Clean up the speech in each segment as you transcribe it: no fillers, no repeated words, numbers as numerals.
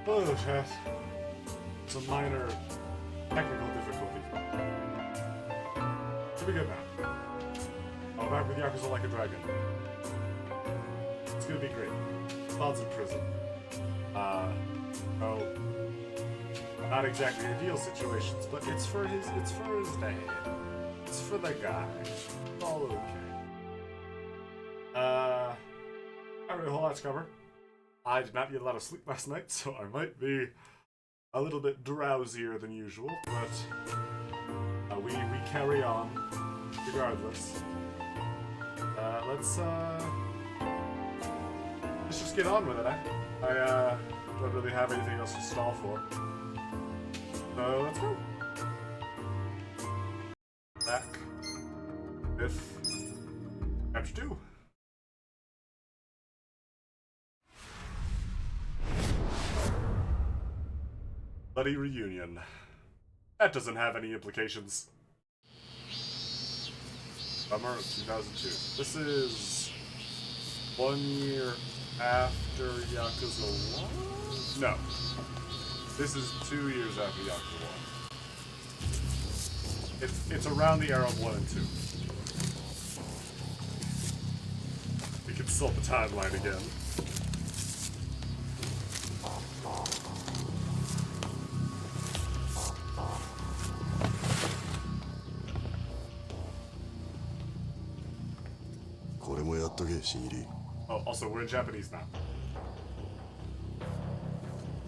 Oh, chat. Some minor technical difficulties. Should be good now. I'm back with Yakuza Like a Dragon. It's gonna be great. Todd's in prison. Oh, not exactly ideal situations, but it's for his dad. It's for the guy. It's all okay. Not really a whole lot to cover. I did not get a lot of sleep last night, so I might be a little bit drowsier than usual, but we carry on regardless. Let's just get on with it, I don't really have anything else to stall for. So let's go. Back with Chapter 2. Bloody reunion. That doesn't have any implications. Summer of 2002. This is 1 year after Yakuza 1? No. This is 2 years after Yakuza 1. It's around the era of 1 and 2. We can consult the timeline again. Oh, also, we're in Japanese now.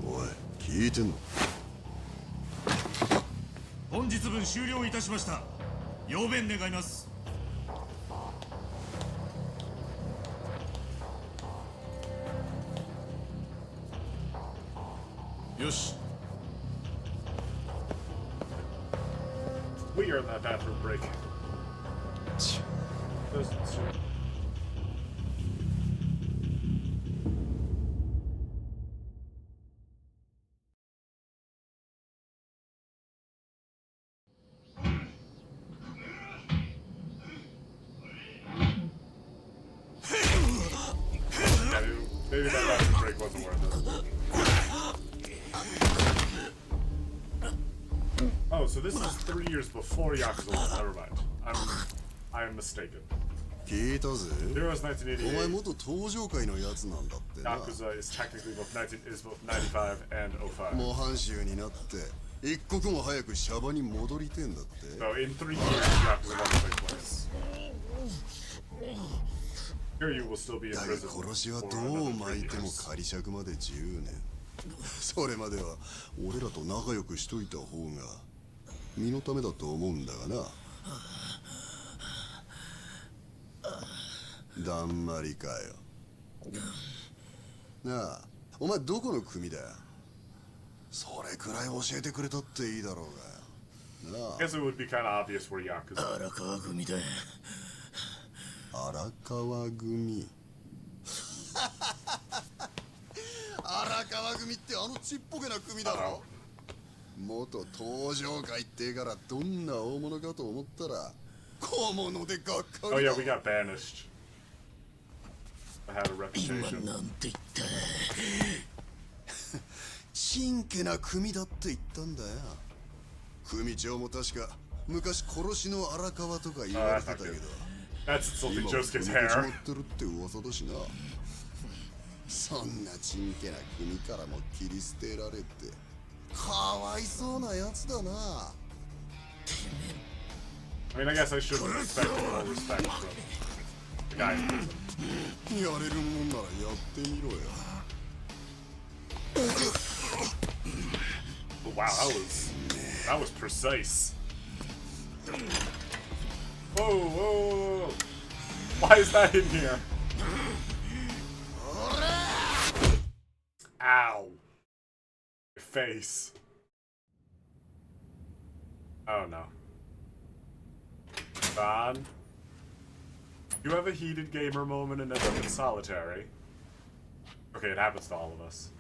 おい、聞いてんの？本日分終了いたしました。要弁願います。よし。We are in that bathroom break. Those two. Maybe that bathroom break wasn't worth it. Oh, so this is 3 years before Yakuza 1. Never mind. I am mistaken. 聞いたぜ。There was 1988. お前元登場界のやつなんだってな。 Yakuza is technically both 95 and 05. 模範囚になって一刻も早くシャバに戻りてんだって。 So in 3 years, Yakuza 1 will take place. Here you will still be in だが prison 殺しは for どう another 巻い 3ても years. 仮釈まで10年。それまでは俺らと仲良くしといた方が身のためだと思うんだがな。だんまりかよ。なあ、お前どこの組だよ。それくらい教えてくれたっていいだろうがよ。なあ。 I guess it would be kind of obvious where Yakuza. 荒川組だ。荒川組。荒川組ってあのちっぽけな組だろ。元登場界ってからどんな大物かと思ったら小物でがっかりだ。 Oh yeah, we got banished. I had a 今 reputation. なんて言った。ちんけな組だって言ったんだよ。組長も確か昔殺しの荒川とか言われてたけど。 That's insulting 今は Josuke's 組始 hair. まってるって噂だしな。そんなちんけな組からも切り捨てられてかわいそうなやつだな。 I mean, I guess I should have expected more respect from the guy in prison. やれるもんならやってみろよ。 Oh, wow, that was precise. Whoa, whoa, whoa, whoa. Why is that in here? Ow. Your face. Oh no. Don, you have a heated gamer moment and end up in solitary. Okay, it happens to all of us.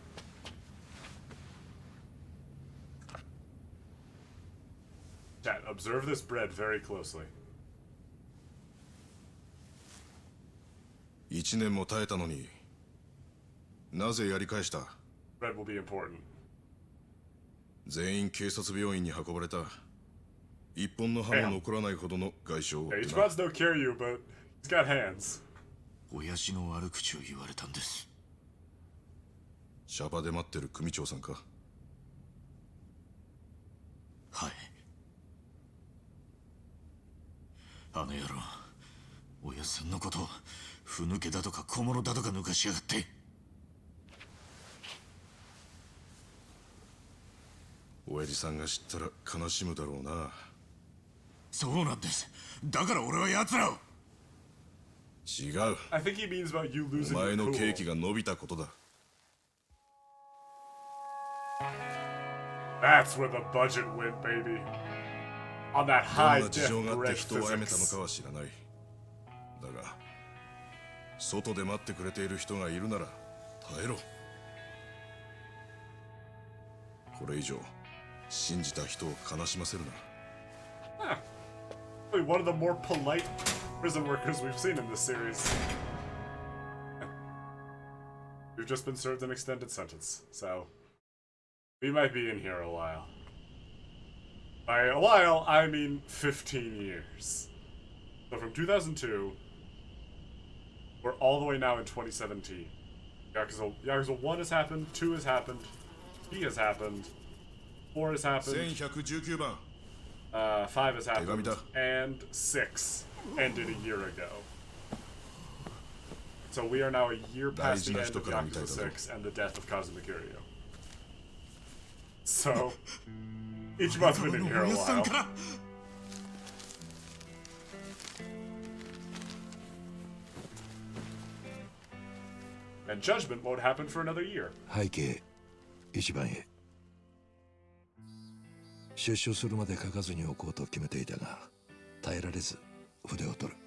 Chat, observe this bread very closely. 1年も耐えたのになぜやり返した。Red will be important. 全員警察病院に運ばれた。一本の刃も残らないほどの外傷を負 Hey, ってな。 Ichiban's no Kiryu, but he's got hands. 親父の悪口を言われたんです。シャバで待ってる組長さんか。はい。あの野郎、親さんのことをふぬけだとか小物だとか抜かしやがって。親父さんが知ったら悲しむだろうな。そうなんです。だから俺は奴らを。違う。 I think he means about you お losing 前 your の cool. 刑期が伸びたことだ。 That's where the budget went, baby. On that どん high な事情 def があって red 人を殺めたの physics. かは知らない。だが、外で待ってくれている人がいるなら耐えろ。これ以上信じた人を悲しませるな。 Probably one of the more polite prison workers we've seen in this series. We've just been served an extended sentence, so we might be in here a while. By a while, I mean 15 years. So from 2002, we're all the way now in 2017. Yakuza 1 has happened, 2 has happened, 3 has happened, 4 has happened, 1119番。 5 has happened, Tegamida. and 6 ended a year ago. So we are now a year past the end of Yakuza 6 and the death of Kazuma Kiryu. So, Ichiban's been in here a 親さん while. から。 And judgment won't happen for another year. 背景一番へ出所するまで書かずにおこうと決めていたが耐えられず筆を取る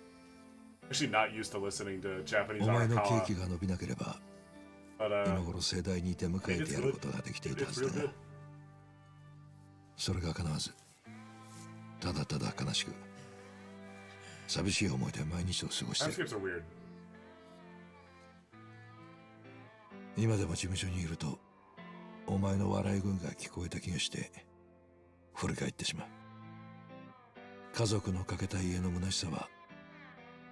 Actually, not used to listening to Japanese お前の刑 Arakawa, 期が伸びなければ but 今頃盛大に出迎えてやることができていたは it's ず real だ good. がそれが叶わずただただ悲しく寂しい思いで毎日を過ごしている Timescapes are weird. 今でも事務所にいるとお前の笑い声が聞こえた気がして振り返ってしまう家族のかけた家の虚しさは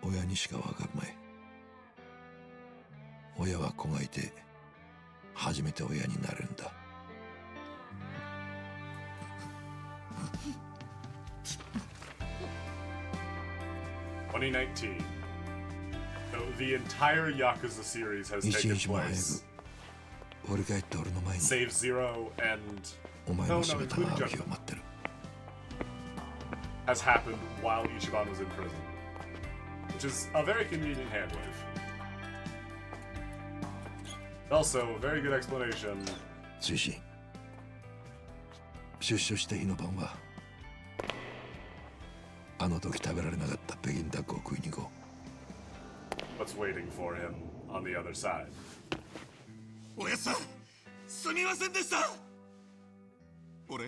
親にしかわかるまい親は子がいて初めて親になれるんだ 2019. So the entire Yakuza series has 一 taken 日も早 place. く振り返って俺の前に Save Zero and お前 no, の no, 姿が including ある日を Judgment 待ってる has happened while Ichiban was in prison, which is a very convenient hand wave. Also, a very good explanation. 追伸出所した日の晩はあの時食べられなかった北京ダックを食いに行こ What's waiting for him on the other side. 親さん、すみませんでした。俺、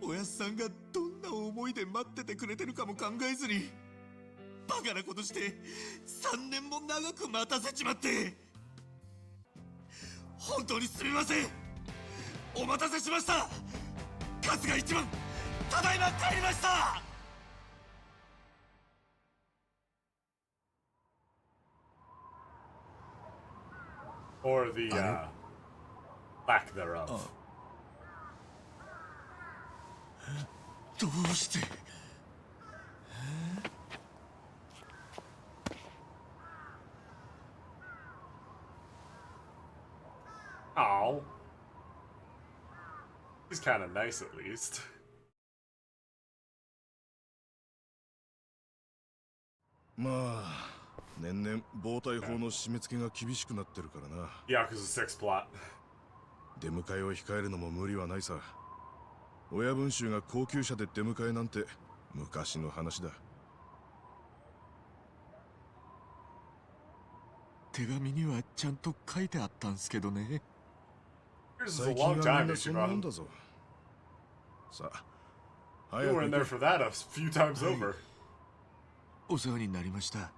親さんがどんな思いで待っててくれてるかも考えずにバカなことして3年も長く待たせちまって本当にすみません。お待たせしました。春日一番、ただいま帰りました。 Or the lack thereof. どうして Oh. He's kind of nice at least. まあ年々暴対法の締め付けが厳しくなってるからな。 Yakuza 6 plot. 出迎えを控えるのも無理はないさ。親分衆が高級車で出迎えなんて昔の話だ。手紙にはちゃんと書いてあったんすけどね。 Here's a 最近 long はみ time, んなそんなもん Ichiban. だぞ。さあ、 You 早 were in く there 行け。 for that a few times over. お世話になりました。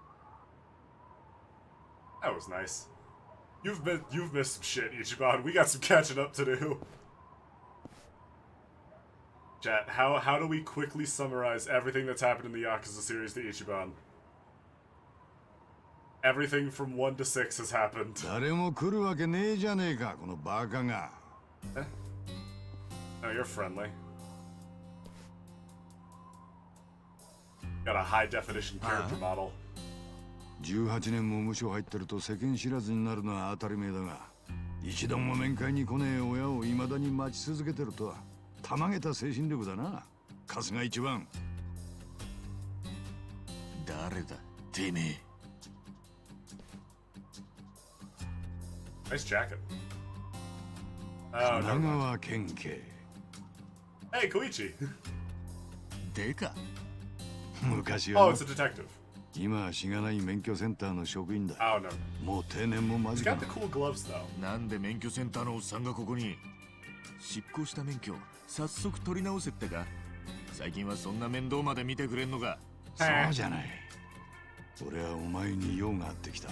That was nice. You've missed some shit, Ichiban. We got some catching up to do. Chat, how do we quickly summarize everything that's happened in the Yakuza series to Ichiban? Everything from 1 to 6 has happened. 誰も来るわけねえじゃねえか、このバカが。Oh, you're friendly. Got a high definition character model. 18年も無所入ってると世間知らずになるのは当たり前だが、一度も面会に来ねえ親を未だに待ち続けてるとはたまげた精神力だな。春日一番。誰だ、てめえ。Nice jacket. 神 Oh, 奈 no. 川県警。Hey, Koichi. でか。昔 Oh, は it's a detective. 今はしがない免許センターの職員だ。 Oh, no. もう定年も間 He's 近 got the cool gloves, though. なんで免許センターのおっさんがここに？執行した免許早速取り直せってか？最近はそんな面倒まで見てくれんのか？そうじゃない。俺はお前に用があってきた。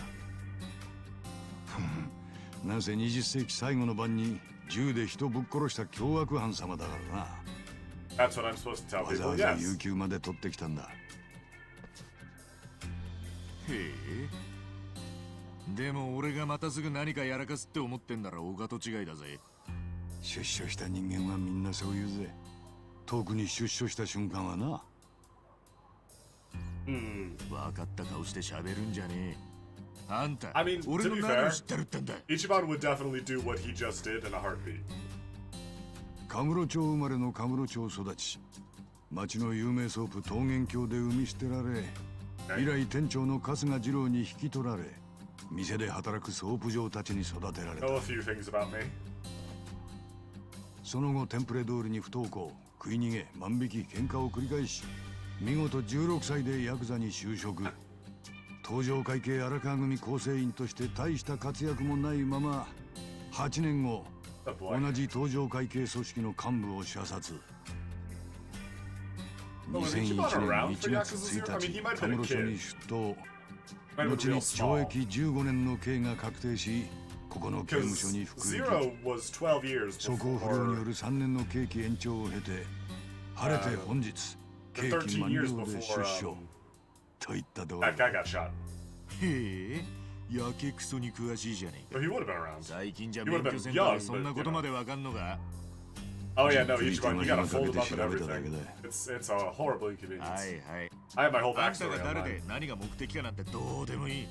なんせ20世紀最後の晩に銃で人ぶっ殺した凶悪犯様だからな。That's what I'm supposed to tell わざ people, わざ yes. 有給まで取ってきたんだ。へえ。でも俺がまたすぐ何かやらかすって思ってんならお門違いだぜ。出所した人間はみんなそう言うぜ。特に出所した瞬間はな。Hmm. 分かった顔して喋るんじゃねえ。あんた、 I mean, 俺 to の be 何を fair, 知ってるってんだ。 Ichiban would definitely do what he just did in a heartbeat. カムロ町生まれのカムロ町育ち、町の有名ソープ桃源郷で産み捨てられ、以来店長の春日二郎に引き取られ、店で働くソープ嬢たちに育てられた。 Know a few things about me. その後テンプレ通りに不登校、食い逃げ、万引き、喧嘩を繰り返し、見事16歳でヤクザに就職。東上会系荒川組構成員として大した活躍もないまま、8年後、 Oh boy. 同じ東上会系組織の幹部を射殺。 Well, was 2001 Ichiban 年 around for 1月 Yakuza 0? I mean, 1 he 日、 might have カ been ム a ロ署 kid. に出頭。 Might have 後 been に real 懲 small. 役15年の刑が確定し、ここの刑務所 Because に服役。 Zero was 12 years 素行不良によ before. る3年の刑期延長を経て、晴れて本日、 The 刑期13満 years 了で before 出所。といった通り。 that guy got shot. へえ、やけくそに詳しいじゃねえ So か。 he would have been around. 最近じゃ He 免 would've 許 been センター young, でそんな but, ことまでわかんのか？ Oh yeah, no, じっくり Ichiban, you 手間 gotta 暇か fold け him て up 調 and べただ everything. けだ。It's a horrible は inconvenience. いはい。 I have my whole あんた backstory が誰 online. で何が目的かなんてどうでもいい。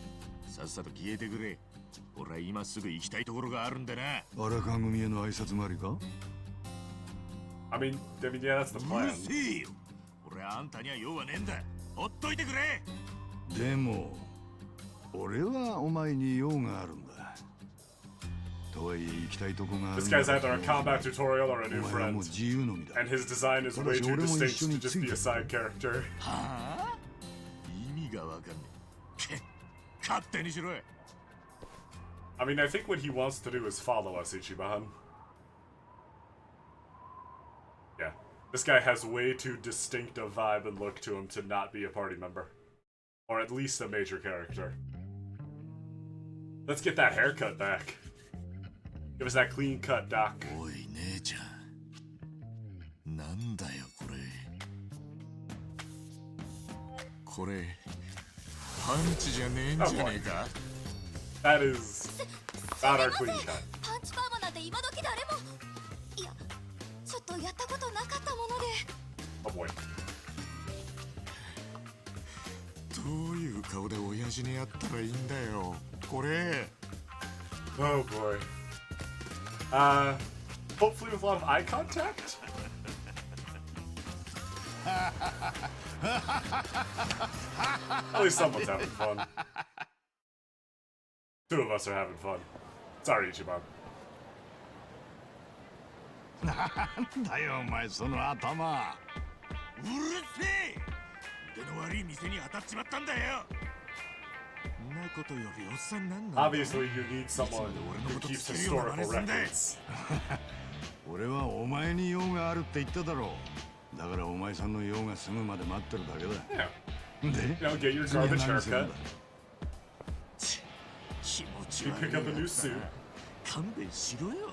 さっさと消えてくれ。俺は今すぐ行きたいところがあるんでな。荒川組への挨拶回りか？ I mean, yeah, that's the う plan. るせえよ。俺はあんたには用はねえんだ。ほっといてくれ。でも、俺はお前に用があるんだ。とはいえ行きたいとこがある This んだ。 guy's either a combat tutorial or a お new 前はもう friend. 自由の身だ。 And his design is way too distinct to just be a side character. はあ？意味がわかんねえ。勝手にしろよ。I mean, I think what he wants to do is follow us, Ichiban. Yeah. This guy has way too distinct a vibe and look to him to not be a party member. Or at least a major character. Let's get that haircut back. Give us that clean cut, Doc. おい姉ちゃん。なんだよこれ。これパンチじゃねえんじゃねえか？ That is not our clean cut. パンチパーマなんて今時誰も。いや、ちょっとやったことなかったもので。 Oh boy. どういう顔で親父にやったらいいんだよ。これ。 Oh boy. Hopefully with a lot of eye contact? At least someone's having fun. Two of us are having fun. Sorry, Ichiban. なんだよお前その頭。うるせえ。腕の悪い店に当たっちまったんだよ。んなことよりおっさんなんなんだ。 Obviously, you need someone who keeps historical records. 俺はお前に用があるって言っただろう。だからお前さんの用が済むまで待ってるだけだ。 Yeah. で、 You know, get your 次は garbage 何するん haircut. だ？気持ち You 悪い pick up a new やつだ suit. な。勘弁しろよ。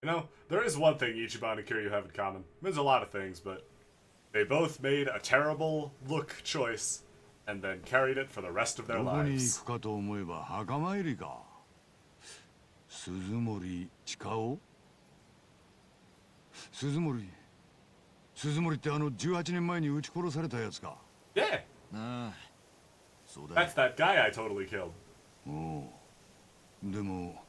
You know, there is one thing Ichiban and Kiryu have in common. There's a lot of things, but they both made a terrible look choice and then carried it for the rest of their どこに行 lives. くかと思えば墓参りか。鈴森近尾。鈴森ってあの18年前に撃ち殺されたやつか。Yeah, ああ、そうだよ that's。that guy I totally killed. おう。でも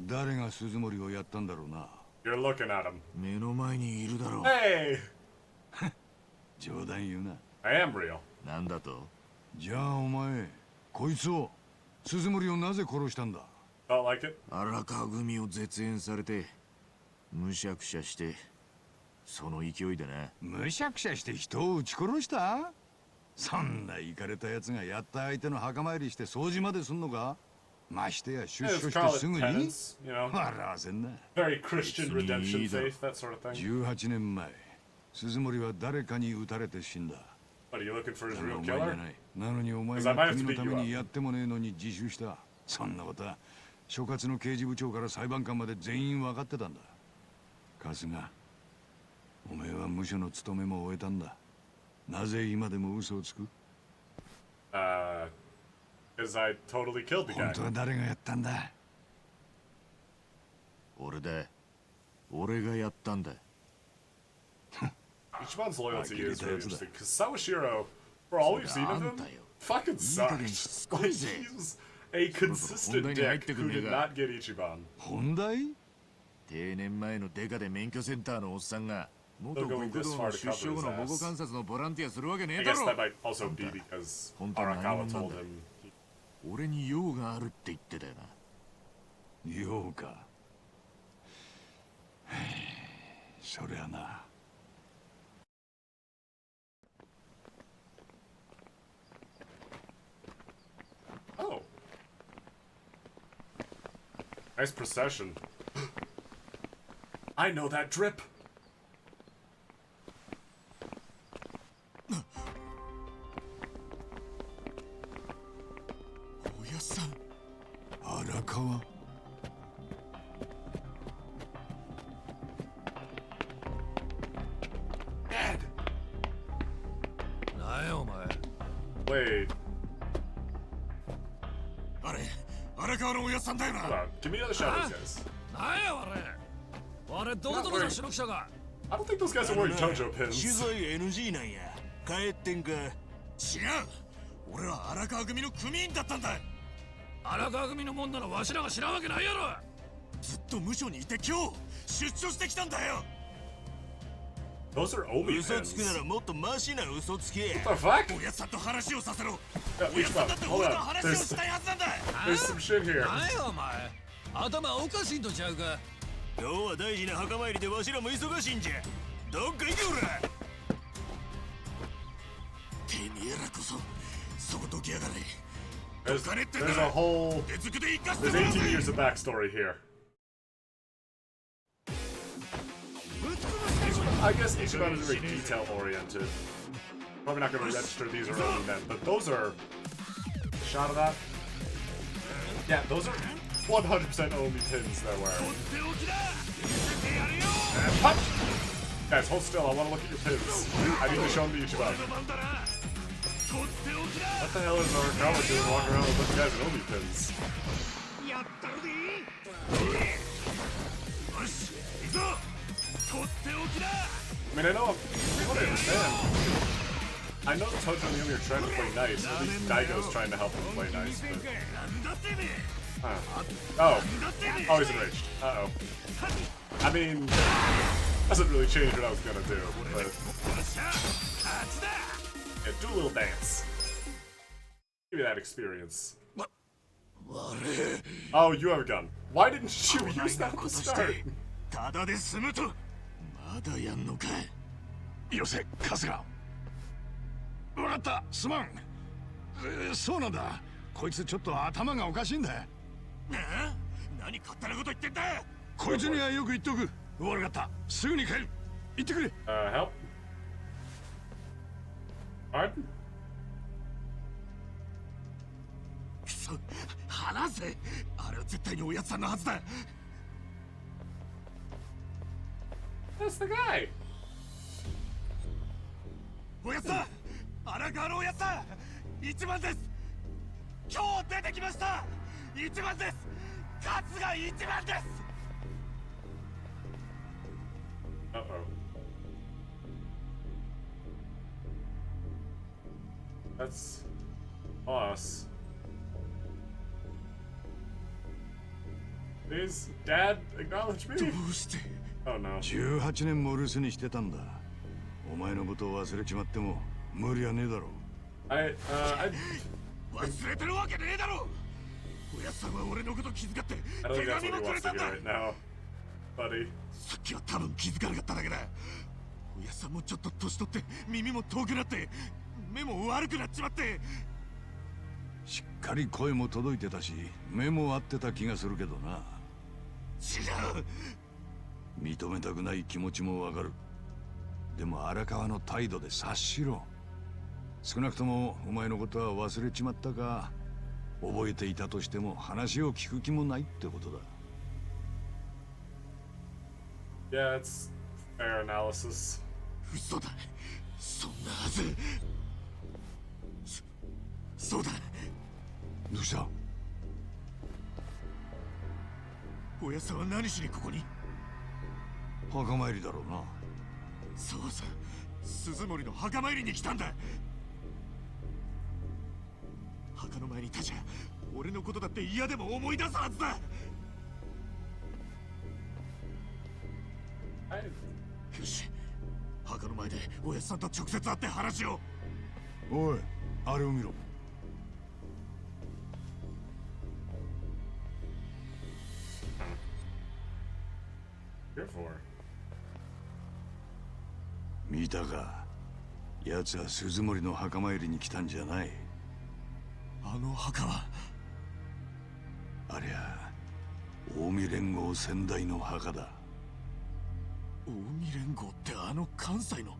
誰が鈴森をやったんだろうな。 You're looking at him. 目の前にいるだろう。 Hey, 冗談言うな。 I am real. なんだと？じゃあお前こいつを鈴森をなぜ殺したんだ。 Felt like it. 荒川組を絶縁されてむしゃくしゃしてその勢いでな。むしゃくしゃして人を撃ち殺した。そんなイカれたやつがやった相手の墓参りして掃除まですんのか。ましてや出 Yeah, 所 let's して call す it ぐに penance, you know. 笑わせんな。 Very Christian redemption It's neither. faith, that sort of thing. 18年前鈴森は誰かに撃たれて死んだ。 What, are you looking for his だが real お前じゃ killer? ない。なのにお前 Because I might が have to 国の beat た you め up. にやってもねえのに自首した。そんなことは所轄の刑事部長から裁判官まで全員分かってたんだ。春日、お前は無所の務めも終えたんだ。なぜ今でも嘘をつく。 Because I totally killed the 本 guy. 当は誰がやったんだ。俺だ。俺がやったんだ。 Ichiban's loyalty I is get it, really that's interesting, because Sawashiro, for all we've seen of him, あんたよ。 fucking いい加減 sucked. しつこ Like, いぜ。 he's a consistent 本題に入っ dick てく who んねえ did か。 not get Ichiban. 本題。定年前のデカで免許センターのおっさんが元 They're going 極 this 道 far の to 出 cover 所後 his の保護 ass. 観察のボランティアするわけね I えだ guess ろ。 that might also be because 本当は何 Arakawa 者なん told だ。 him. 俺に用があるって言ってたよな。ようか。そりゃな。Oh. Nice procession. I know that drip. おやっさん。荒川。 Dad. なんやお前。 Wait. あれ、荒川のおやっさんだよ Hold な。 on. Give me another shot of those guys. なんやあれ。どこどこの主力者が。 I don't think those guys are wearing Tojo 取 pins. 材 NG なんや。帰ってんか。違う。俺は荒川組の組員だったんだ。荒川組のもんならわしらが知らんわけないやろ。ずっと無所にいて今日出所してきたんだよ。 Those are Omi 嘘つくな pins. らもっとマシな嘘つけ。 What the fuck? おやっさんと話をさせろ。 Yeah, おやっさん Ichiban, だって hold 俺と on. 話をしたいはずなんだ。 There's some shit here. なんやお前。頭おかしいんとちゃうか。今日は大事な墓参りでわしらも忙しいんじゃ。どっか行けおら。てめえらこそそこどきやがれ。 There's, 金ってんだ there's a ろ。 whole... 手づくで生かして There's もらうぜ。 18 years of backstory here. I guess Ichiban is very detail oriented. Probably not going to register these are Omi men, but those are... Shot of that? Yeah, those are 100% Omi pins they're wearing. 手置きだ。見せてやるよ。 And punch! Guys, hold still. I want to look at your pins. I need to show them to Ichiban. 俺の番だな。とっておきだ。 What the hell is Arakawa doing walking around with a bunch of guys with Omi pins? やったるで。よし、行くぞ。とっておきだ。 I mean, I know, from what I understand, I know that Tojo and Yumi are trying to play nice, or at least Daigo's trying to help them play nice, but... なんだてめえ。 Oh. なんだてめえ。 Oh, he's enraged. Uh-oh. I mean, doesn't really change what I was gonna do, but... よっしゃ、勝ちだ。 Yeah, do a little dance. Give me that experience. Oh, you have a gun. Why didn't you use that at the start? ただで済むと。まだやんのか。よせ、春日。わかった、すまん。そうなんだ。こいつちょっと頭がおかしいんだ。あ？何勝手なこと言ってんだ。こいつにはよく言っとく。わかった、すぐに帰る。行ってくれ。Help? Pardon? くそ、離せ。あれは絶対におやつさんのはずだ。 That's the guy! おやつさん、荒川のおやつさん、一番です。今日出てきました。一番です。勝つが一番です。 Uh-oh. That's us. Is Dad acknowledge me? どうして。 Oh no. 18年も留守にしてたんだ。お前のことを忘れちまっても無理はねえだろう。I 忘れてるわけねえだろ。おやつさんは俺のこと気遣って don't 手 think that's 紙 what も he くれ wants た to ん hear だ。 right now, buddy. さっきは多分気づかなかっただけだ。おやつさんもちょっと年取って耳も遠くなって目も悪くなっちまって。しっかり声も届いてたし目も合ってた気がするけどな。違う。認めたくない気持ちもわかる。でも荒川の態度で察しろ。少なくともお前のことは忘れちまったか、覚えていたとしても話を聞く気もないってことだ。 Yeah, it's fair analysis. 嘘だ。そんなはず。そうだ。どうした？おやつさんは何しにここに。墓参りだろうな。そうさ、鈴森の墓参りに来たんだ。墓の前に立ちゃ俺のことだって嫌でも思い出すはずだ。 I, よし、墓の前でおやつさんと直接会って話を。おい、あれを見ろ。here for? 見たか。奴は鈴森の墓参りに来たんじゃない。あの墓は。ありゃ近江連合先代の墓だ。近江連合ってあの関西の。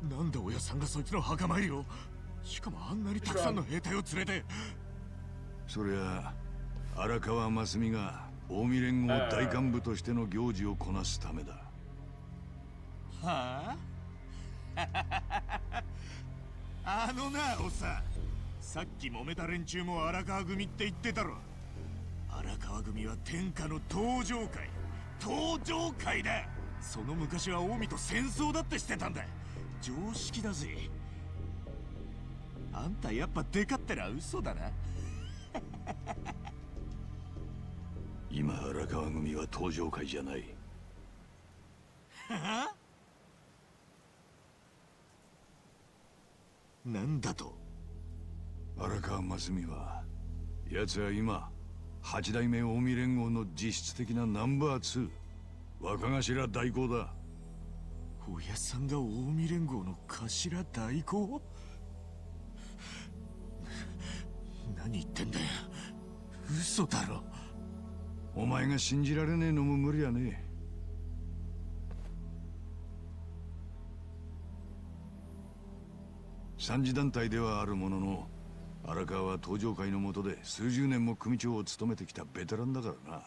なんで親さんがそいつの墓参りを。しかもあんなにたくさんの兵隊を連れて。そりゃ荒川真澄が近江連合大幹部としての行事をこなすためだ。はあ。あのな、おっさん。さっき揉めた連中も荒川組って言ってたろ。荒川組は天下の登場会。登場会だ。その昔は近江と戦争だってしてたんだ。常識だぜ。あんたやっぱデカってら嘘だな。今荒川組は登場会じゃない。はあ。なんだと。荒川真澄は奴は今八代目近江連合の実質的なナンバー2若頭代行だ。親さんが近江連合の頭代行。何言ってんだよ。嘘だろ。お前が信じられねえのも無理やね。三次団体ではあるものの荒川は登場会の下で数十年も組長を務めてきたベテランだからな。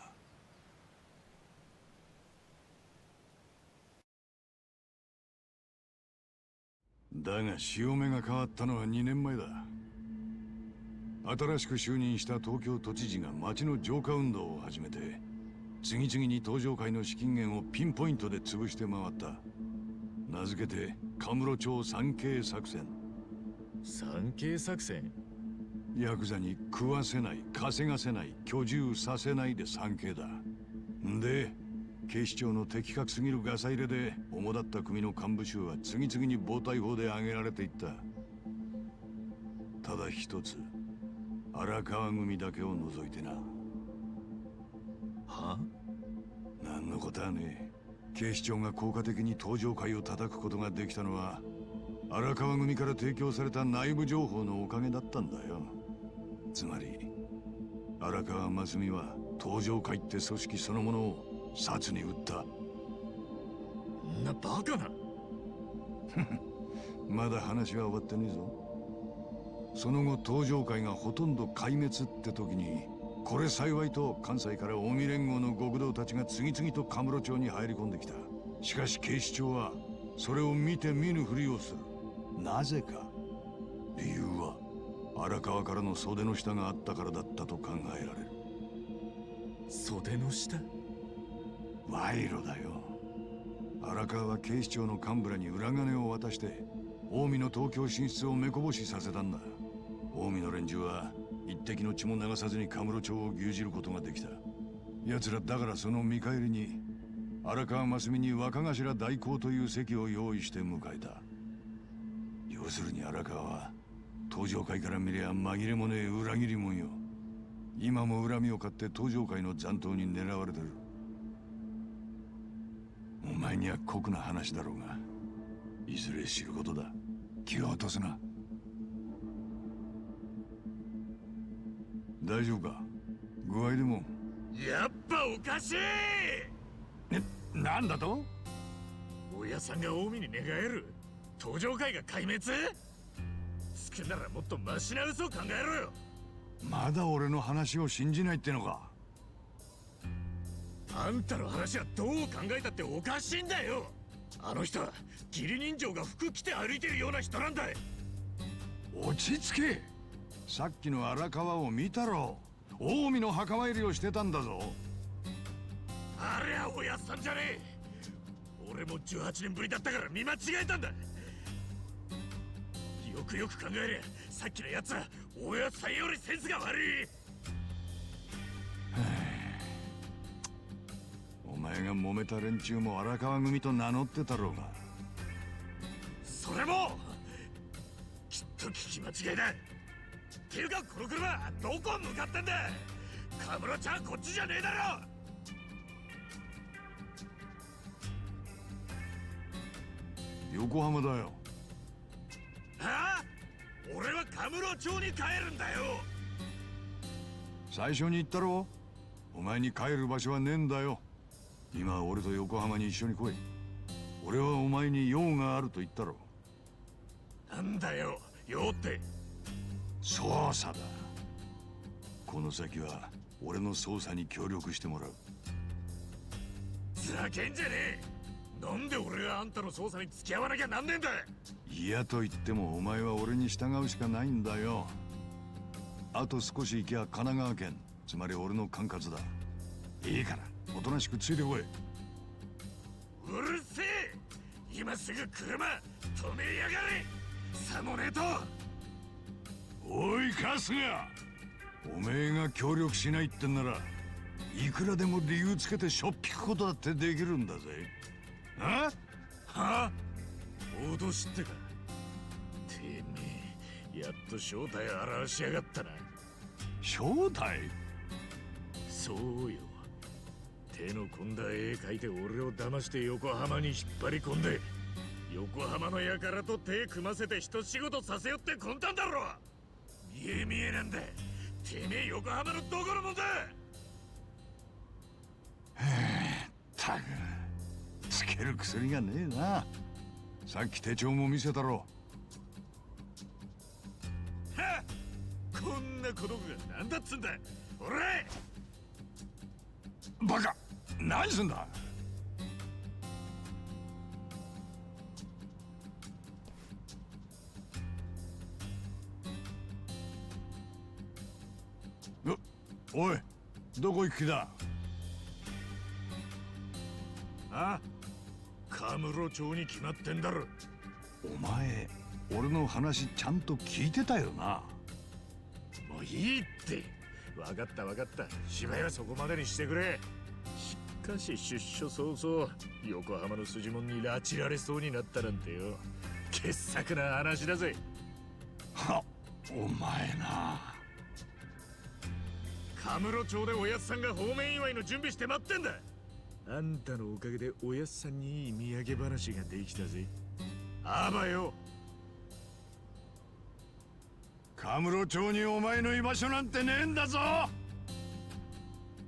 だが潮目が変わったのは2年前だ。新しく就任した東京都知事が町の浄化運動を始めて次々に登場会の資金源をピンポイントで潰して回った。名付けてカムロ町 3K 作戦。 3K 作戦。ヤクザに食わせない、稼がせない、居住させないで 3K だ。で警視庁の的確すぎるガサ入れで主だった組の幹部衆は次々に暴対法で挙げられていった。ただ一つ荒川組だけを除いてな。は？何のことはねえ。警視庁が効果的に登場会を叩くことができたのは荒川組から提供された内部情報のおかげだったんだよ。つまり荒川真澄は登場会って組織そのものを殺に撃った。んなバカな。まだ話は終わってねえぞ。その後東上界がほとんど壊滅って時に、これ幸いと関西から近江連合の極道たちが次々とカムロ町に入り込んできた。しかし警視庁はそれを見て見ぬふりをする。なぜか。理由は荒川からの袖の下があったからだったと考えられる。袖の下？賄賂だよ。荒川は警視庁の幹部らに裏金を渡して近江の東京進出を目こぼしさせたんだ。近江の連中は一滴の血も流さずにカムロ町を牛耳ることができた。奴らだからその見返りに荒川真澄に若頭代行という席を用意して迎えた。要するに荒川は東上界から見りゃ紛れもねえ裏切り者よ。今も恨みを買って東上界の残党に狙われてる。お前には酷な話だろうが、いずれ知ることだ。気を落とすな。大丈夫か？具合でも。やっぱおかしい。なんだと？親さんが近江に寝返る？東上界が壊滅？つくならもっとマシな嘘を考えろよ。まだ俺の話を信じないってのか？あんたの話はどう考えたっておかしいんだよ。あの人は義理人情が服着て歩いてるような人なんだい。落ち着け。さっきの荒川を見たろ。近江の墓参りをしてたんだぞ。あれはおやっさんじゃねえ。俺も18年ぶりだったから見間違えたんだ。よくよく考えりゃさっきのやつはおやっさんよりセンスが悪い。お前が揉めた連中も荒川組と名乗ってたろうが。それもきっと聞き間違いだ。ていうかこの車どこ向かってんだ。カムロちゃんこっちじゃねえだろ。横浜だよ。はあ？俺はカムロ町に帰るんだよ。最初に言ったろ。お前に帰る場所はねえんだよ。今は俺と横浜に一緒に来い。俺はお前に用があると言ったろ。なんだよ用って。捜査だ。この先は俺の捜査に協力してもらう。ざけんじゃねえ。なんで俺があんたの捜査に付き合わなきゃなんねえんだ。嫌と言ってもお前は俺に従うしかないんだよ。あと少し行けば神奈川県、つまり俺の管轄だ。いいからおとなしくついてこい。うるせえ。今すぐ車止めやがれ。さもねえと。おい春日、おめえが協力しないってんならいくらでも理由つけてしょっぴくことだってできるんだぜ。あ？はあ？脅しってか。てめえやっと正体を現しやがったな。正体？そうよ。手の込んだ絵描いて俺を騙して横浜に引っ張り込んで横浜の輩と手組ませて一仕事させよって魂胆だろ。見え見えなんだ。てめえ横浜のどこのもんだ。たくつける薬がねえな。さっき手帳も見せたろ。はっ、こんな小道具がなんだっつんだ。俺バカ、何すんだ。おい、どこ行く気だ。あ？カムロ町に決まってんだろ。お前、俺の話ちゃんと聞いてたよな。もういいって。分かった分かった。芝居はそこまでにしてくれ。しかし出所早々横浜の筋もんに拉致られそうになったなんてよ。傑作な話だぜ。は、お前な。カムロ町でおやっさんが方面祝いの準備して待ってんだ。あんたのおかげでおやっさんにいい土産話ができたぜ。あばよ。カムロ町にお前の居場所なんてねえんだぞ。や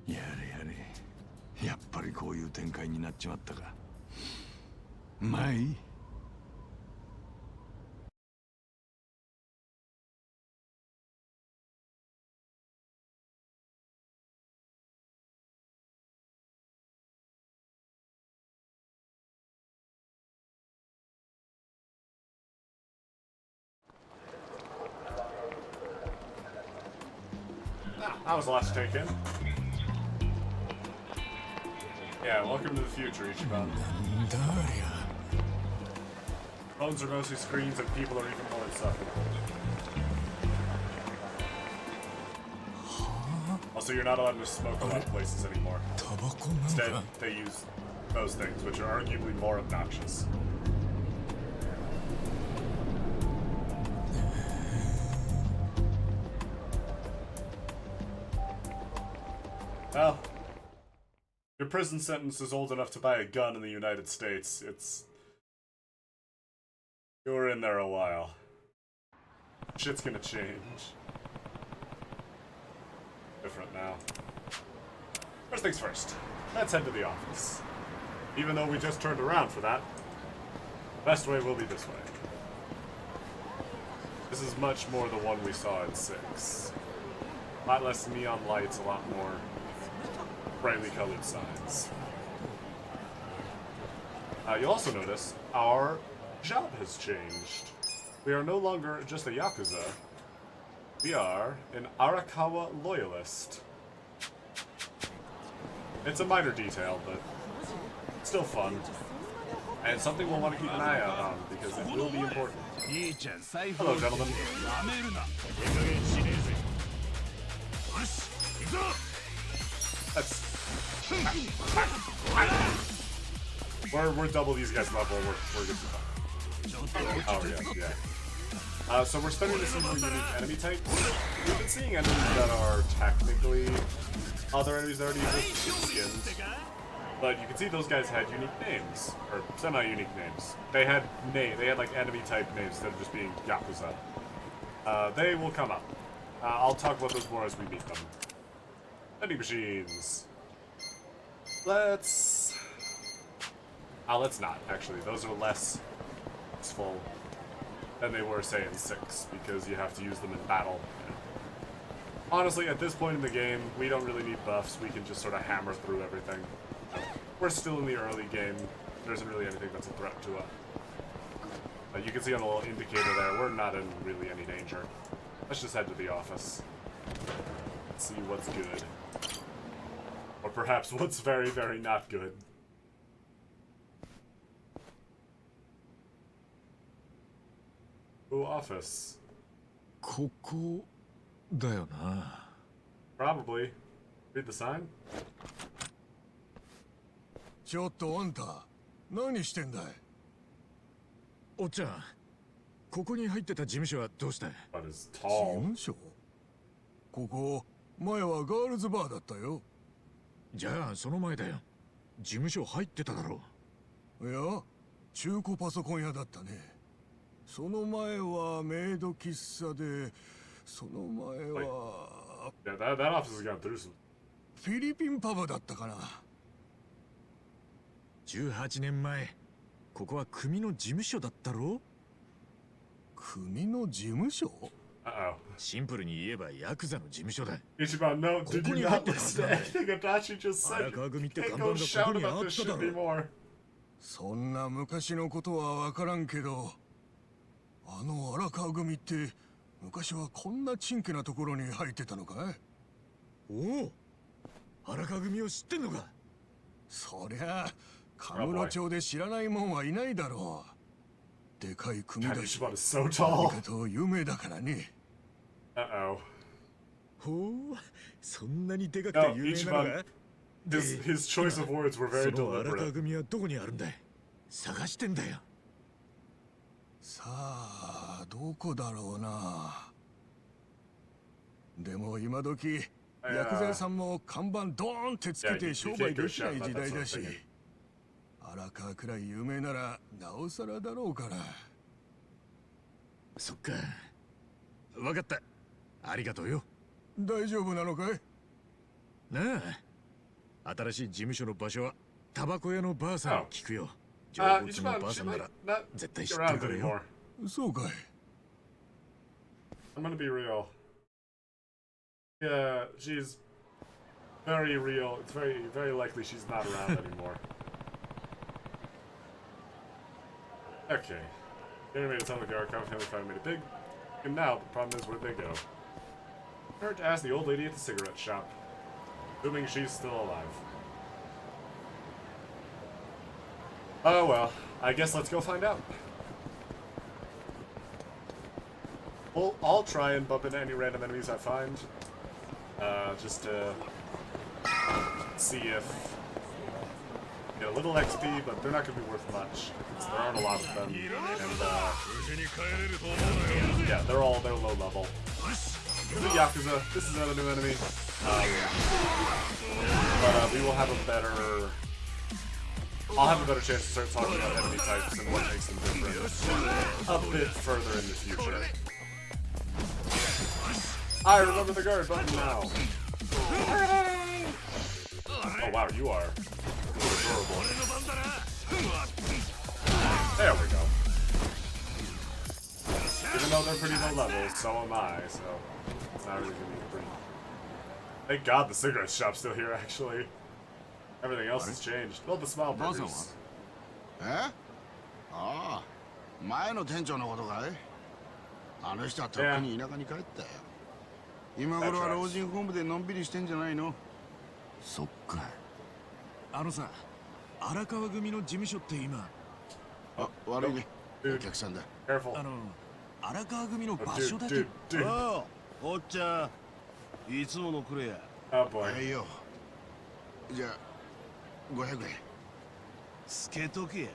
れやれ、やっぱりこういう展開になっちまったか。まあいい。は？カムロ町に決まってんだろ。お前俺の話聞いてんだ。あんたのおかげでおやっさんにいい土産話ができたぜ。あばよ。カムロ町にお前の居場所なんてねえんだぞ。やれやれ、やっぱりこういう展開になっちまったか。まあいい。Ah, that was a lot to take in. Yeah, welcome to the future, Ichiban. Phones are mostly screens and people are even more insufferable. Also, you're not allowed to smoke a lot of places anymore. Instead, they use those things, which are arguably more obnoxious. Well, your prison sentence is old enough to buy a gun in the United States. You were in there a while. Shit's gonna change. Different now. First things first, let's head to the office. Even though we just turned around for that, the best way will be this way. This is much more the one we saw in 6. A lot less neon lights, a lot more brightly colored signs. You'll also notice our job has changed. We are no longer just a Yakuza. We are an Arakawa loyalist. It's a minor detail, but still fun. And something we'll want to keep an eye out on, because it will be important. Hello, gentlemen. That's... We're double these guys level, we're good to go. Oh, yeah. So we're starting to see more unique enemy types. We've been seeing enemies that are technically other enemies that already exist with skins. But you can see those guys had unique names, or semi-unique names. They had like enemy type names instead of just being Yakuza. They will come up. I'll talk about those more as we meet them. Vending machines. Let's not, actually. Those are less useful than they were, say, in 6, because you have to use them in battle. Honestly, at this point in the game, we don't really need buffs. We can just sort of hammer through everything. We're still in the early game. There isn't really anything that's a threat to us. You can see on the little indicator there, we're not in really any danger. Let's just head to the office. Let's see what's good. Or perhaps what's very, very not good. Ooh, office. ここだよな。 Probably. Read the sign? ちょっとあんた、何してんだい？おっちゃん、ここに入ってた事務所はどうした？ But is 事 tall. 務所？ここ、前はガールズバーだったよ。じゃあその前だよ。事務所入ってただろう。いや、中古パソコン屋だったね。その前はメイド喫茶で、その前は Yeah, that office has gone through some. フィリピンパブだったかな。18年前、ここは組の事務所だったろ？組の事務所？ Uh-oh. シンプルに言えばヤクザの事務所だ。 Ichiban, no, did you not listen to anything Adachi just said? 荒川組って Can't 看板 go がこ shout こにあ about っ this ただ shit ろ。 anymore. そんな昔のことはわからんけど、あの荒川組って昔はこんなチンケなところに入ってたのかい？おお、荒川組を知ってんのか？そりゃカムロ町で知らないもんはいないだろう。でかい組 God, だし、 Ichiban is so 何 tall. かと有名だからね。Uh-oh. ほう、そんなにでかく No, て有名なのか？ His choice of words were very その荒川 deliberate. 組はどこにあるんだい？探してんだよ。さあ、どこだろうな。でも今時、ヤクザ屋さんも看板ドーンってつけて商売できない時代だし、荒川くらい有名ならなおさらだろうから。そっか。わかった。ありがとうよ。大丈夫なのかい？なあ。新しい事務所の場所はタバコ屋のばあさんに聞くよ。情 Uh, 報中の Ichiban, ばあ she さんな might ら not 絶対 be 知ってる around からよ。 anymore. そうかい。I'm gonna be real. Yeah, she's very real. It's very, very likely she's not around anymore. Okay. The enemy made it sound like the Arakawa family finally made it big. And now, the problem is where'd they go? Her to ask the old lady at the cigarette shop. Assuming she's still alive. Oh well, I guess let's go find out. Well, I'll try and bump into any random enemies I find. Just to see if get a little XP, but they're not going to be worth much. There aren't a lot of them, and yeah, they're low level. This is Yakuza. This is another new enemy, but we will have a better. I'll have a better chance to start talking about enemy types and what makes them different a bit further in the future. I remember the guard button now. Oh wow, you are adorable. There we go. Even though they're pretty low level, so am I, so it's not really gonna be pretty. Thank God the cigarette shop's still here, actually. Everything else has changed. Well, the smile burgers. え？ああ、前の店長のことかい？あの人はとっくに田舎に帰ったよ。今頃は老人ホームでのんびりしてんじゃないの？そっか。あのさ、荒川組の事務所って今。あ、悪いね。お客さんだ。Careful. 荒川組の場所だけ。ああ、おっちゃん。いつものくれや。Oh boy. はいよ。じゃあ、500円。つけとけや。は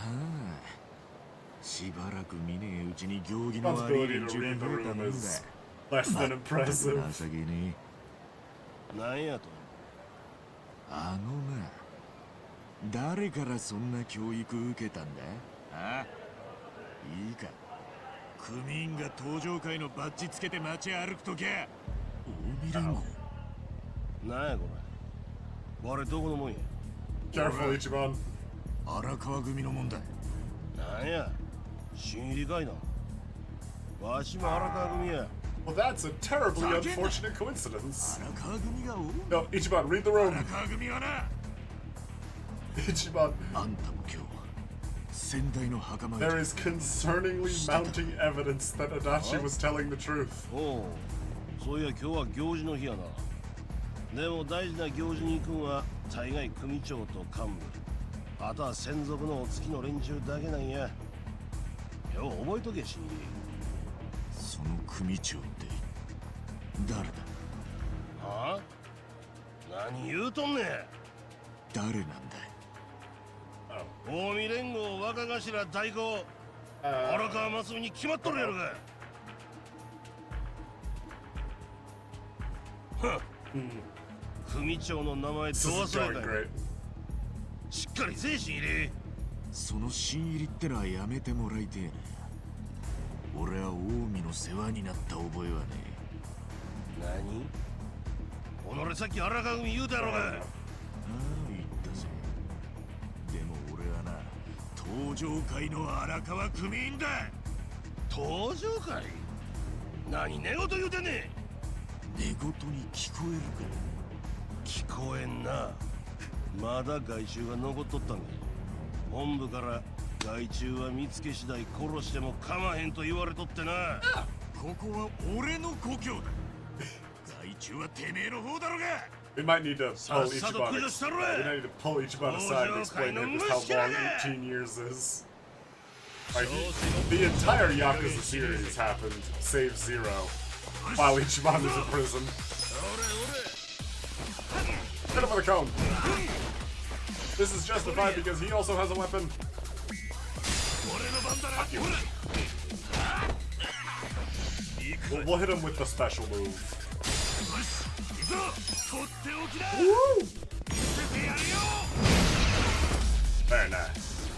あ。しばらく見ねえうちに行儀の悪い Responsibility 連 to 中が read the 増えた room もんだ。 is less than impressive. 情けねえ。なんやと。あのな。誰からそんな教育受けたんだ？あ？いいか。組員が登場会のバッジつけて街歩くときゃ。近江連合。なんやこれ。我どこのもんや。Careful, Ichiban. 荒川組のもんだ。なんや。新入りかいな。わしも荒川組や。Well, that's a terribly unfortunate coincidence. 荒川組が多い。 No, Ichiban, read the room. 荒川組はな。Ichiban, あんたも今日先代の墓参り。 there is concerningly mounting evidence that Adachi was telling the truth. おう、そういや今日は行事の日やな。でも大事な行事に行くんは大概組長と幹部、あとは専属のお付きの連中だけなんや。よう覚えとけ、新入り。その組長って誰だ？はあ？何言うとんねん。誰なんだい？近江連合若頭代行荒川真澄に決まっとるやろが。組長の名前ど This 忘 is れ going たんや。 great. しっかり精神入れ。その新入りってのはやめてもらいてえな。俺は近江の世話になった覚えはね何？己さっき荒川組言うたやろが。ああ、言ったぜ。でも俺はな、登場会の荒川組員だ。登場会？何寝言言うてんねん。寝言に聞こえるか？聞こえんな。まだ害虫が残っとったんか。本部から害虫は見つけ次第殺しても構わへんと言われとってな。ここは俺の故郷だ。害虫はてめえの方だろうが。 We might need to pull さっさと Ichiban. 駆除したろ。 We might need to pull Ichiban aside and explain to him just how long 18 years is. Like, the entire Yakuza series happened, save Zero, while Ichiban was in prison. Hit him with a cone. This is justified because he also has a weapon. Fuck you. We'll hit him with the special move. Woo! Very nice.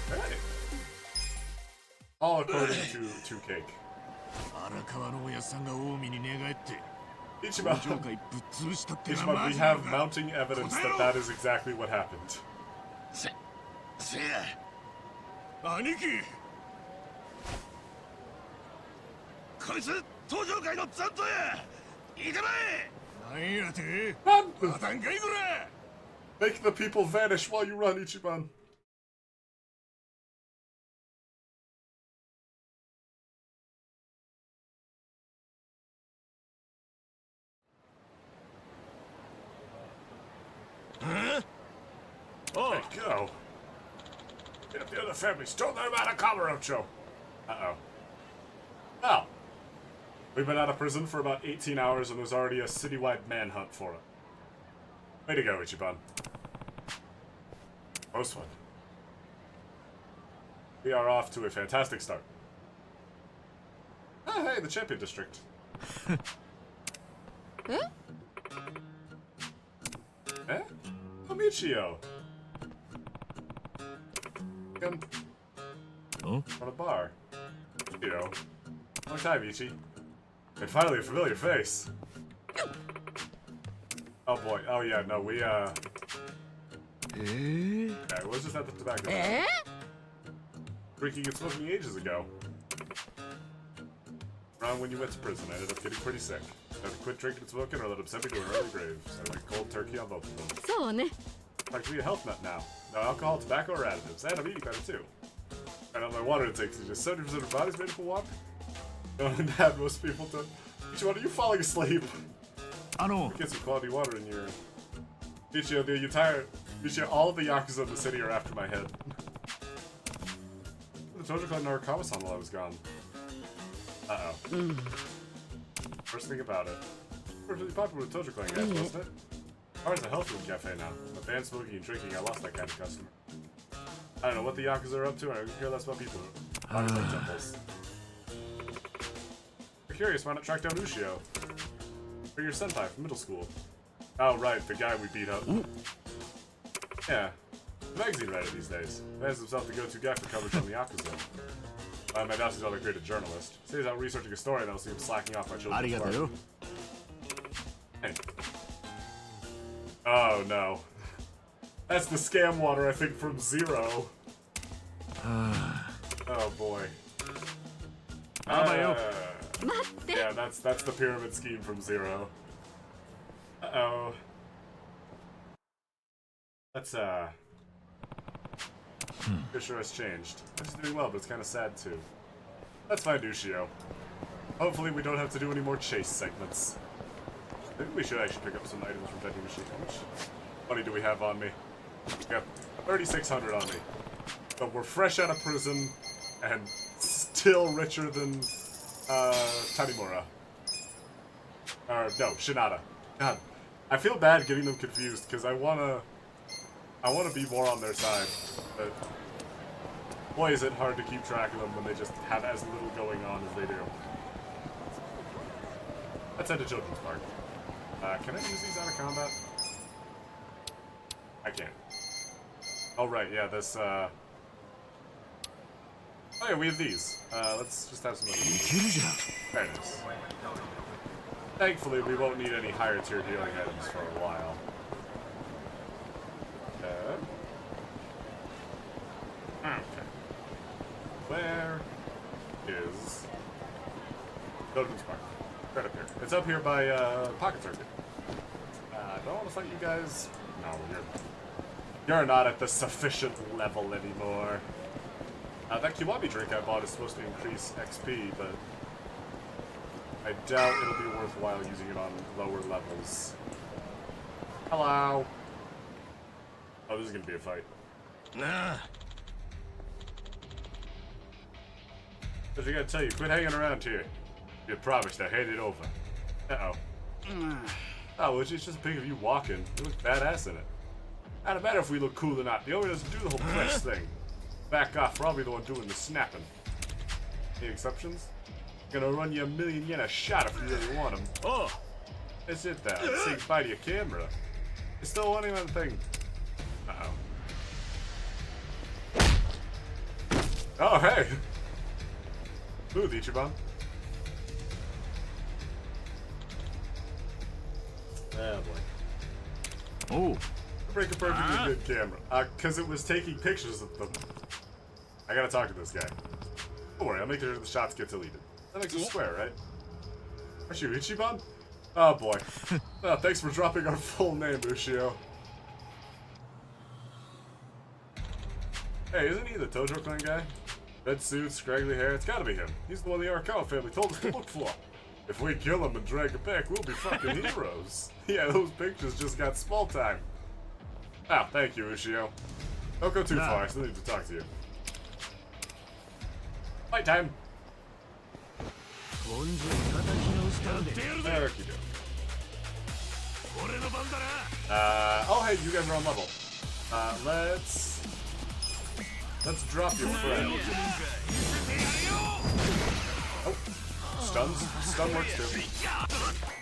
Hey. All according to Cake. 荒川のおやさんが近江に寝返って Ichiban, 登場会ぶっ潰したってのは Ichiban, マ we ジな have のか？ mounting evidence that that is exactly what happened. せや。兄貴、こいつ登場会の残党や。いたまえ。なんやて？ Run! あたんかいこら。 Make the people vanish while you run, Ichiban. go. Get up the other family. Stole their amount of Kamurocho. Uh-oh. Well, we've been out of prison for about 18 hours and there's already a citywide manhunt for it. Way to go, Ichiban. Close one. We are off to a fantastic start. Oh, hey, the Champion District. Eh? Eh? Oh, Michio. Come Huh? on a bar. Michio. Long time, Ichi. And finally, a familiar face. Oh boy. Oh yeah, no, we, Okay, we'll just at the tobacco shop. Eh? Drinking and smoking ages ago. Around when you went to prison, I ended up getting pretty sick. I had to quit drinking and smoking or let them send me to an early grave. So I went cold turkey on both of them. そうね。 Like to be a health nut now. No alcohol, tobacco, or additives. And I'm eating better too. And on my water intake, just 70% of the body's made up of water. Knowing that, most people don't. Ichiban, are you falling asleep? Get some quality water in your... Ichiban, the entire... Ichiban, all of the Yakuza in the city are after my head. The Tojo Clan Narakawa-san while I was gone. Uh-oh. First thing about it. First really popular with Tojo Clan guys, wasn't it? Ours a health food cafe now. With banned smoking and drinking, I lost that kind of customer. I don't know what the Yakuza are up to, and I care less about people. Body like temples. If you're curious, why not track down Ushio? Or your senpai from middle school. Oh, right, the guy we beat up. Yeah. The magazine writer these days. Finds himself the go-to guy for coverage on the Yakuza. My dad's another great journalist. Says out researching a story and I'll see him slacking off my children's park. Hey. Oh no. That's the scam water, I think, from Zero. Oh boy. Yeah, that's the pyramid scheme from Zero. Uh-oh. That's Fisher has changed. He's doing well, but it's kind of sad too. Let's find Ushio. Hopefully we don't have to do any more chase segments. Maybe we should actually pick up some items from vending machine. How much money do we have on me? We got 3,600 on me. But we're fresh out of prison and still richer than Tanimura. Or no, Shinada. God, I feel bad getting them confused because I wanna be more on their side, but boy is it hard to keep track of them when they just have as little going on as they do. Let's head to Children's Park. Can I use these out of combat? I can't. Oh right, yeah, this, oh yeah, we have these. Let's just have some of these. There it is. Thankfully, we won't need any higher tier healing items for a while. Okay. Where is Children's Park? Right up here. It's up here by Pocket Circuit. Don't want to fight you guys. No, you're not at the sufficient level anymore. That Kiwami drink I bought is supposed to increase XP, but I doubt it'll be worthwhile using it on lower levels. Hello. Oh, this is gonna be a fight. Nah. But I gotta tell you, quit hanging around here. You promised I hand it over. Uh-oh. Oh, well, it's just a pic of you walking. You look badass in it. Not matter if we look cool or not. The owner doesn't do the whole press thing. Back off, or I'll be the one doing the snapping. Any exceptions? Gonna run you 1,000,000 yen a shot if you really want them. Oh. That's it, though. Say goodbye to your camera. You still want one thing. Uh-oh. Oh, hey! Smooth, Ichiban. Oh, boy. Oh. Break a perfectly good camera. Because it was taking pictures of them. I gotta talk to this guy. Don't worry, I'll make sure the shots get deleted. That makes us square, right? Aren't you Ichiban? Oh, boy. Oh, thanks for dropping our full name, Ushio. Hey, isn't he the Tojo Clan guy? Red suit, scraggly hair, it's gotta be him. He's the one the Arakawa family told us to look for. If we kill him and drag it back, we'll be fucking heroes. Yeah, those pictures just got small time. Ah, thank you, Ushio. Don't go too far. I still need to talk to you. Fight time. There you go. Oh hey, you guys are on level. Let's drop your friend. Oh, stun works too.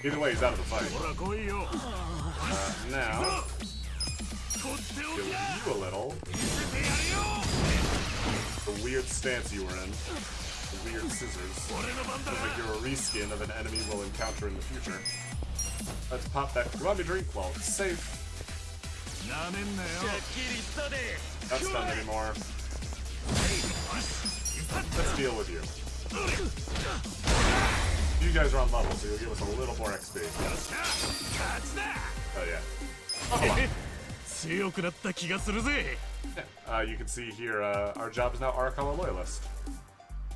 Either way, he's out of the fight. Now, kill you a little. The weird stance you were in. The weird scissors. Looks like you're a reskin of an enemy we'll encounter in the future. Let's pop that Kurami drink while it's safe. Not stunned anymore. Let's deal with you. You guys are on level, so you'll give us a little more XP. Oh yeah. You can see here, our job is now Arakawa Loyalist.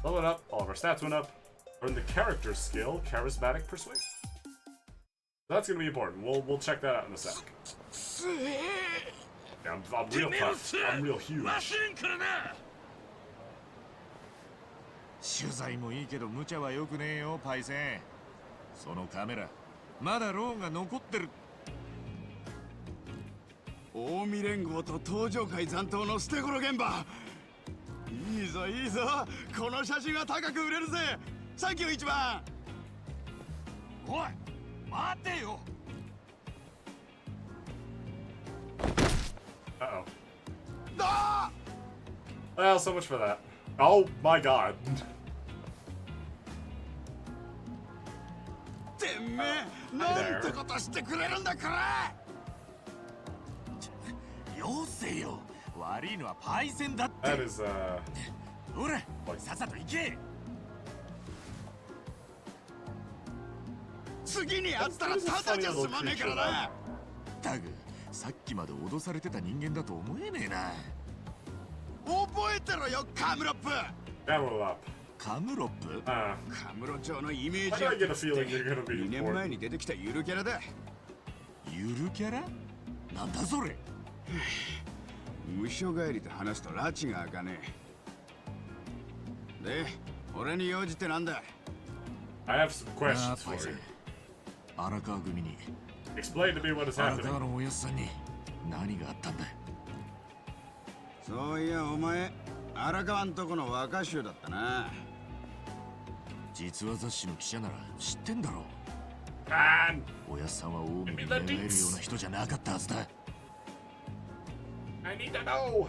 Level it up, all of our stats went up. Earn the character skill, Charismatic Persuasion. That's gonna be important. We'll check that out in a sec. Yeah, I'm real tough. I'm real huge. 取材もいいけど無茶はよくねえよパイセン。そのカメラまだローンが残ってる。近江連合と東上会残党の捨て頃現場。いいぞいいぞ、この写真は高く売れるぜ。サンキュー一番。おい待てよ。Uh-oh. Ah! Well, so much for that. Oh my god. てめえ、なんてことしてくれるんだこれ。よせよ。悪いのはパイセンだって。That is, ほら、さっさと行け。次に会ったらただじゃ済まねえからな。だが、さっきまで脅されてた人間だと思えねえな。覚えてろよ、カムロップ。Camel up. カムロップ？カムロ町のイメージ I get a feeling you're gonna be 2年前 important. に出てきたゆるキャラだ。ゆるキャラ？なんだそれ。無所帰りと話すと拉致が開かねえ。で、俺に用事ってなんだ？ I have some questions パイ for セン you. 荒川組に Explain to me what is 荒 happening. 川のおやっさんに何があったんだ。そういやお前、荒川んとこの若衆だったな。実話雑誌の記者なら知ってんだろう。 Man! おやっさんは大目に狙えるような人じゃなかったはずだ。I need to know!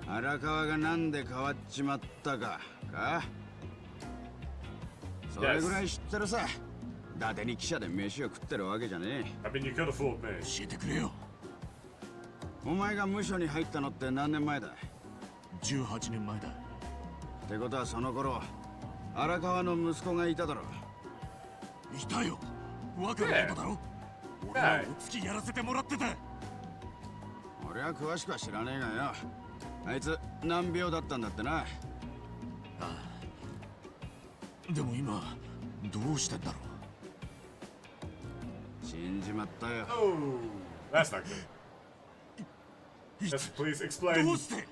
荒川がなんで変わっちまったかそれぐらい知ってるさ。伊達に記者で飯を食ってるわけじゃねえ。 I mean, you could have fooled me. 教えてくれよ。お前が無所に入ったのって何年前だ？ 18年前だ。ってことはその頃、荒川の息子がいただろ。いたよ。若い子だろ。俺はお付きやらせてもらってた。俺は詳しくは知らねえがよ。あいつ難病だったんだってな。でも今どうしてんだろう。死んじまったよ。 Oh, that's not good. Yes, please explain. どうして？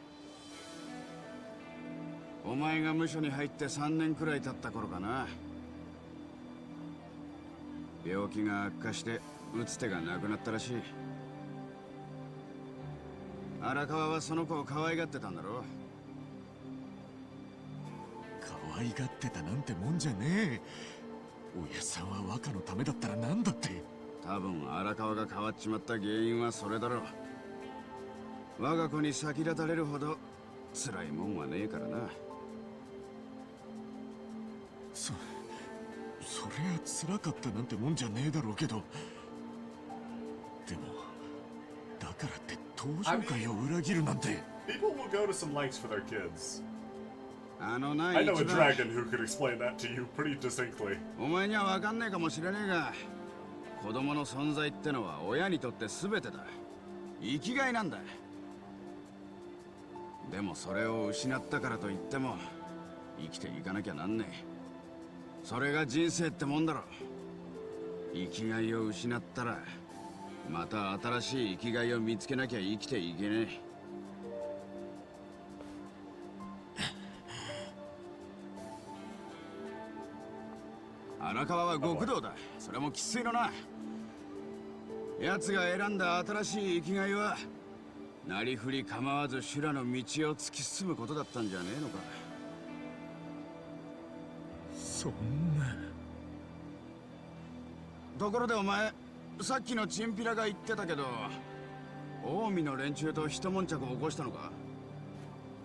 お前が無所に入って3年くらい経った頃かな。病気が悪化して打つ手がなくなったらしい。荒川はその子を可愛がってたんだろ。可愛がってたなんてもんじゃねえ。おやさんは若のためだったらなんだって。多分荒川が変わっちまった原因はそれだろう。我が子に先立たれるほど辛いもんはねえからな。そりゃ辛かったなんてもんじゃねえだろうけど。でもだからって東上会を裏切るなんて。 People will go to some lengths for their kids. あのな、 I know a 一番 dragon who could explain that to you pretty distinctly. お前には分かんねえかもしれねえが、子供の存在ってのは親にとって全てだ。生きがいなんだ。でもそれを失ったからといっても生きていかなきゃなんねえ。それが人生ってもんだろ。生きがいを失ったらまた新しい生きがいを見つけなきゃ生きていけねえ。荒川は極道だ。それも生粋のな。奴が選んだ新しい生きがいはなりふり構わず修羅の道を突き進むことだったんじゃねえのか。そんな。ところでお前、さっきのチンピラが言ってたけど、近江の連中と一悶着を起こしたのか。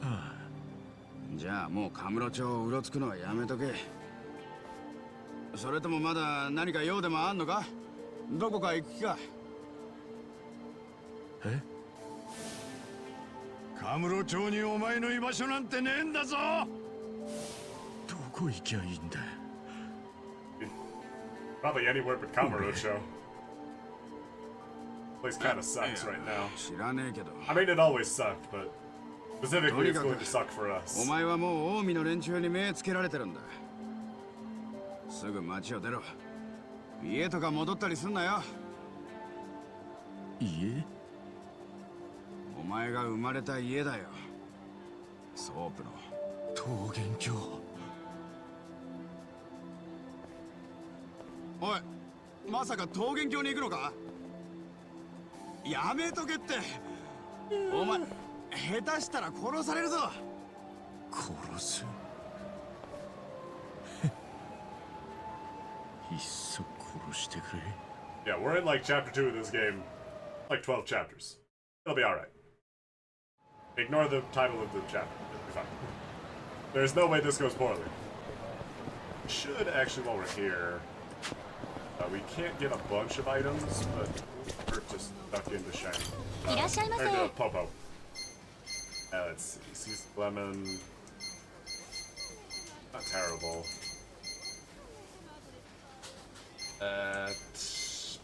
ああ、じゃあもうカムロ町をうろつくのはやめとけ。それともまだ何か用でもあんのか。どこか行く気か。え？カムロ町にお前の居場所なんてねえんだぞ。どこ行きゃいいんだ。Probably anywhere but Kamurocho. Place kind of sucks right now. 知らねえけど。 I mean, it always sucked, but specifically it's going to suck for お us. 前はもう近江の連中に目つけられてるんだ。すぐ町を出ろ。家とか戻ったりすんなよ。家？お前が生まれた家だよ。ソープの。桃源郷。おい、まさか桃源郷に行くのか。やめとけって。お前下手したら殺されるぞ。殺す？いっそ殺してくれ。 Yeah, we're in like chapter 2 of this game. Like 12 chapters. It'll be alright. Ignore the title of the chapter. It'll be fine. There's no way this goes poorly. Should actually, while we're here, we can't get a bunch of items, but we're just stuck into Shang. いらっしゃいませ。 Or no, Popo. Let's see. Seasoned lemon. Not terrible.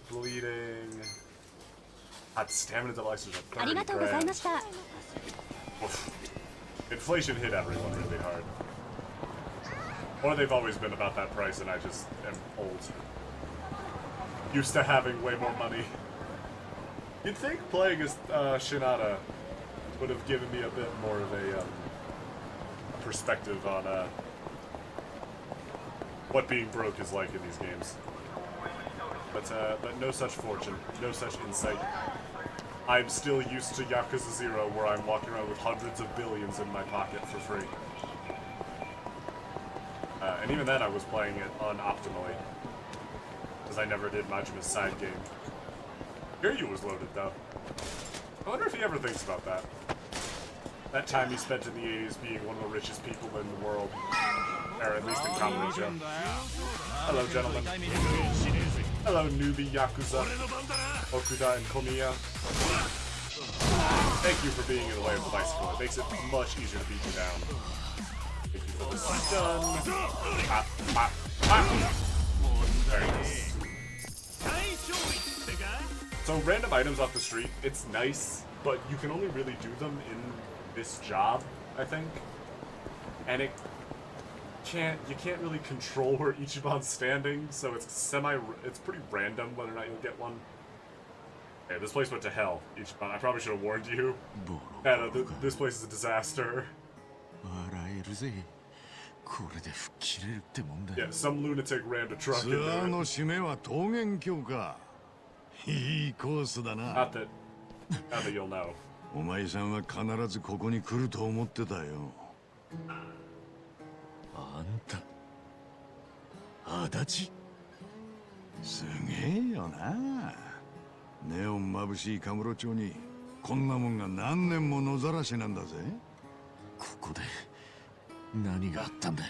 Bleeding. Hot stamina deluxes are ありが 30とうござい grand. ました。 Oof. Inflation hit everyone really hard. Or they've always been about that price and I just am old. Used to having way more money. You'd think playing as Shinada would have given me a bit more of a perspective on what being broke is like in these games. But no such fortune, no such insight. I'm still used to Yakuza 0, where I'm walking around with hundreds of billions in my pocket for free. And even then I was playing it unoptimally, because I never did Majima's side game. Kiryu was loaded though. I wonder if he ever thinks about that. That time he spent in the 80s being one of the richest people in the world. Or at least in Kamurocho. Hello, gentlemen. Hello, newbie Yakuza, Okuda, and Komiya. Thank you for being in the way of the bicycle. It makes it much easier to beat you down. Thank you for the stun. Pop, pop, pop. Very nice. So random items off the street, it's nice, but you can only really do them in this job, I think. And you can't really control where Ichiban's standing, so it's pretty random whether or not you'll get one. Okay, this place went to hell, Ichiban. I probably should have warned you. Yeah, this place is a disaster. Yeah, some lunatic rammed a truck into it. の締めは桃源郷か。いいコースだな。Not that you'll know. お前さんは必ずここに来ると思ってたよ。あんた、足立？すげえよな。ネオン眩しいカムロ町にこんなもんが何年も野ざらしなんだぜ。ここで何があったんだ。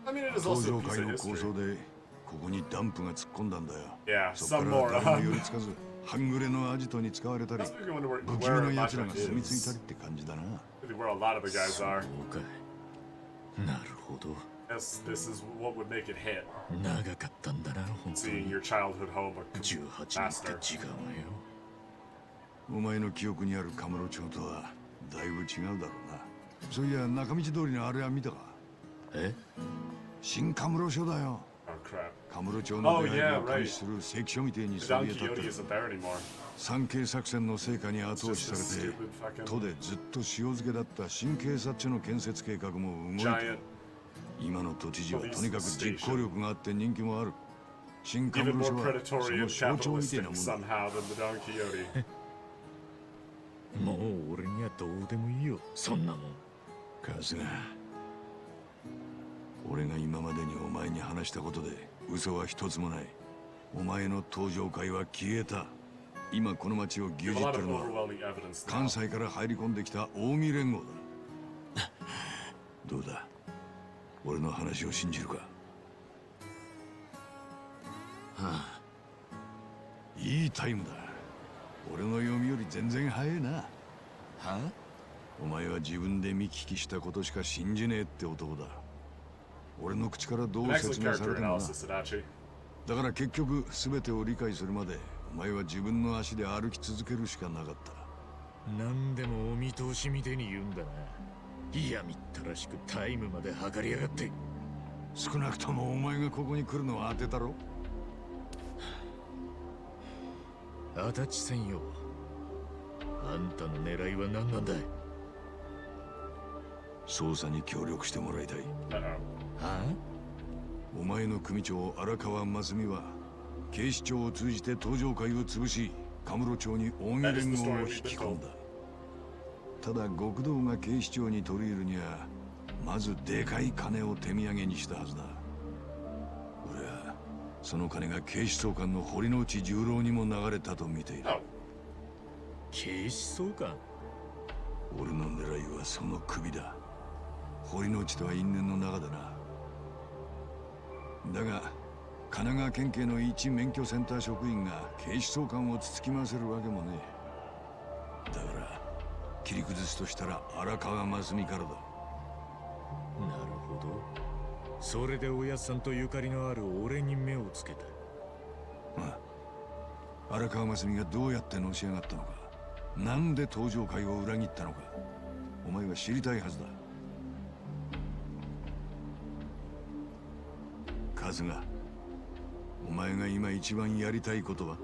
I mean, it is 登 also 場 a piece 会 of の構 history. 想でここにダンプが突っ込んだんだよ。 Yeah, そこ some から more. 誰も寄りつかず半グレのアジトに使われたり That's maybe where 不気味な Majima 奴らが住み着いたり is. って感じだな。 Maybe where a lot of the guys そう are. か。なるほど。 Yes, this is what would make it hit. 長かったんだな、本当 Seeing に。 your childhood home a 18年 master. って時間はよ。お前の記憶にあるカムロ町とはだいぶ違うだろうな。そういや中道通りのあれは見たか。え？新カムロ署だよ。Oh, crap. カムロ町の Oh, 出入り yeah, を監視する関所みてえに The そび Don え立って Quixote る isn't there anymore. 三警作戦の成果に後 It's 押し just さ this れて stupid 都 fucking でずっと塩漬けだった新警察署の建設計画も動いて giant. 今の都知事はとにかく実行力があって人気もある新カム Even ロ more 署はそ predatory の and 象徴みたいな capitalistic もんだ somehow than the Don Quixote. もう俺にはどうでもいいよ、そんなもん。春日俺が今までにお前に話したことで嘘は一つもない。お前の登場会は消えた。今この町を牛 There's 耳 a って lot る of のは overwhelming evidence 関 now. 西から入り込んできた近江連合だ。どうだ俺の話を信じるか。はあ、いいタイムだ。俺の読みより全然早いな。はあ、お前は自分で見聞きしたことしか信じねえって男だ。俺の口からどう An 説 excellent 明され character てもな。 analysis, Adachi. だから結局全てを理解するまでお前は自分の足で歩き続けるしかなかった。何でもお見通しみてえに言うんだな。いやみったらしくタイムまで測りやがって。少なくともお前がここに来るのは当てたろ。足立専用、あんたの狙いは何なんだい。捜査に協力してもらいたい。 Uh-oh. はあ、お前の組長荒川真澄は警視庁を通じて登場会を潰しカムロ町に近江連合を引き込んだ。ただ極道が警視庁に取り入るにはまずでかい金を手土産にしたはずだ。俺はその金が警視総監の堀之内十郎にも流れたと見ている。 Oh. 警視総監。俺の狙いはその首だ。堀之内とは因縁の中だな。だが神奈川県警の一免許センター職員が警視総監をつつき回せるわけもねえ。だから切り崩すとしたら荒川真澄からだ。なるほど。それでおやっさんとゆかりのある俺に目をつけた。ああ、荒川真澄がどうやってのし上がったのか、なんで登場会を裏切ったのか、お前は知りたいはずだ。春日、お前が今一番やりたいことは？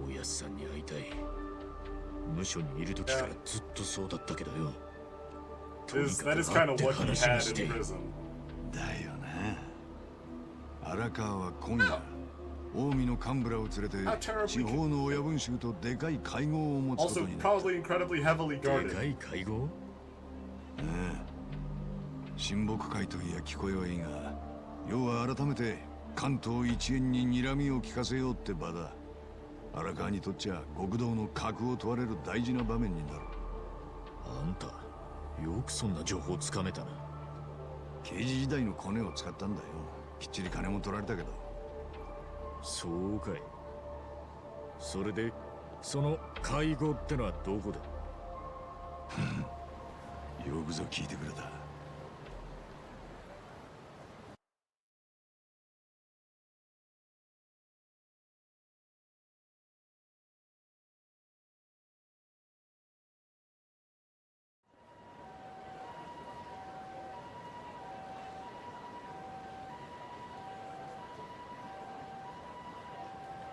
おやっさんに会いたい。無所にいる時からずっとそうだったけどよ。とに That か is く会 kind っ of て what he 話が had して in prison. だよな。荒川は今夜近江の幹部らを連れて地方の親分衆とでかい会合を持つこと Also, になった。 probably incredibly heavily で guarded. かい会合。親睦会といや聞こえはいいが、要は改めて関東一円に睨みを利かせようって場だ。荒川にとっちゃ極道の格を問われる大事な場面になる。あんたよくそんな情報つかめたな。刑事時代のコネを使ったんだよ。きっちり金も取られたけど。そうかい。それでその会合ってのはどこだ。よくぞ聞いてくれた。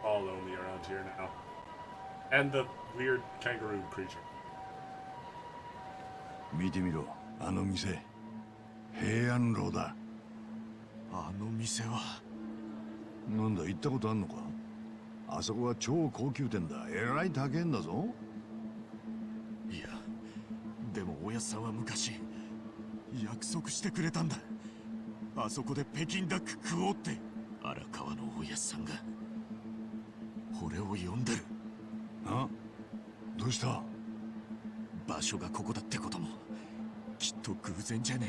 All lonely around here now. And the weird kangaroo creature. 見てみろ、あの店。平安楼だ。あの店はなんだ、行ったことあんのか？あそこは超高級店だ。えらい高えんだぞ。いや、でもおやっさんは昔約束してくれたんだ。あそこで北京ダック食おうって。荒川のおやっさんが俺を呼んでる。あ？どうした？場所がここだってこともきっと偶然じゃね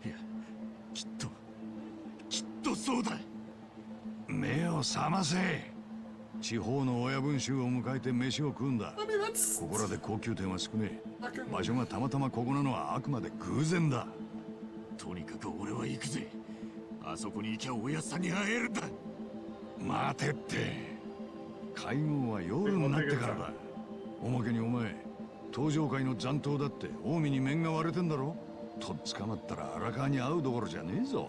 え。いや、きっとそうだ。目を覚ませ。地方の親分衆を迎えて飯を食うんだ。 I mean, that's ここらで高級店は少ねえ。 fucking 場所がたまたまここなのはあくまで偶然だ。とにかく俺は行くぜ。あそこに行きゃおやっさんに会えるんだ。待てって。会合は夜になってからだ。おまけにお前、登場会の残党だって近江に面が割れてんだろ。とっ捕まったら荒川に会うどころじゃねえぞ。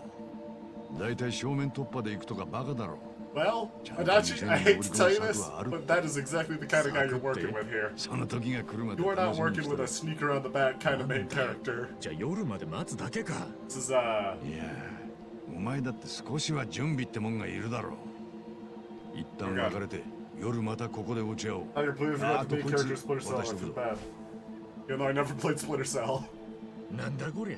だいたい正面突破で行くとかバカだろ。 Well, Adachi, I hate to tell you this, but that is exactly the kind of guy you're working with here. その時が来るまで You are not 楽しみに working して with る a sneak around the back kind of main character. じゃあ夜まで待つだけか。 This is, いやお前だって少しは準備ってもんがいるだろう。一旦別れて夜またここで落ち合おう。 how you're playing Ah, for the main to character put Splinter Cell. I 私 feel と bad. Even though I never played Splinter Cell. なんだこりゃ。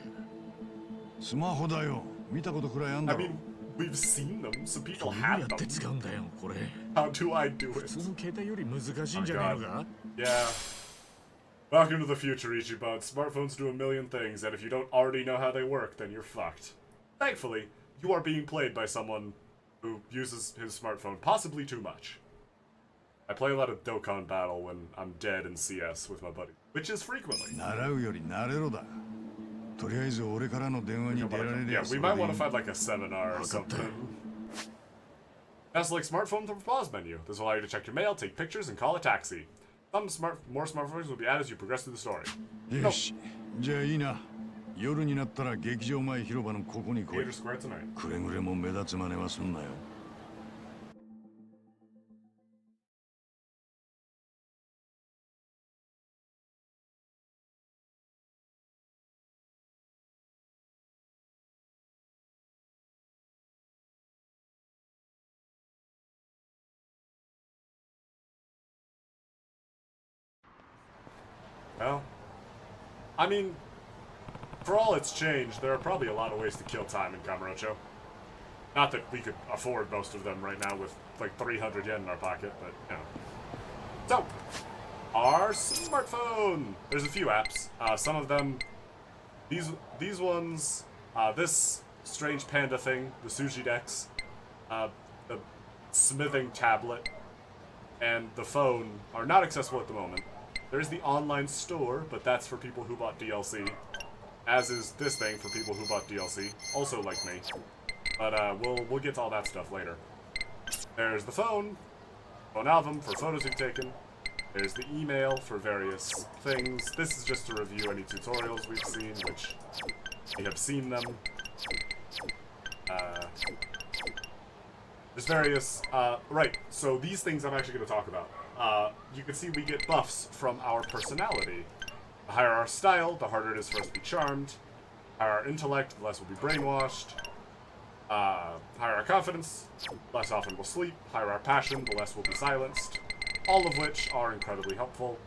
スマホだよ。見たことくらいあん I だろ。 mean, we've seen them. Some ど people う have やって them. 使うんだよこれ。 How do I do 普 it? 通の携帯より難しいんじゃねえのか。 Yeah. Welcome to the future, Ichiban. Smartphones do a million things, and if you don't already know how they work, then you're fucked. Thankfully, you are being played by someone who uses his smartphone possibly too much. I play a lot of Dokkan Battle when I'm dead in CS with my buddy, which is frequently. 習うより慣れろだ。とりあえず俺からの電話に出られり Yeah, ゃそ we れ might でい want to い。 find like a seminar or something. Now select smartphone from the pause menu. This will allow you to check your mail, take pictures, and call a taxi. More smartphones will be added as you progress through the story. よし。じゃあいいな。夜になったら劇場前広場のここに来い。 Theater Square tonight. くれぐれも目立つ真似はすんなよ。Well, I mean, for all it's changed, there are probably a lot of ways to kill time in Kamurocho. Not that we could afford most of them right now with like 300 yen in our pocket, but you know. So, our smartphone. There's a few apps. Some of them, these ones, this strange panda thing, the Sushi Dex, the smithing tablet, and the phone are not accessible at the moment. There's the online store, but that's for people who bought DLC. As is this thing for people who bought DLC, also like me. But we'll get to all that stuff later. There's the phone album for photos you've taken. There's the email for various things. This is just to review any tutorials we've seen, which we have seen them. There's various, right, so these things I'm actually going to talk about. You can see we get buffs from our personality. The higher our style, the harder it is for us to be charmed. The higher our intellect, the less we'll be brainwashed. Higher our confidence, less often we'll sleep. Higher our passion, the less we'll be silenced. All of which are incredibly helpful.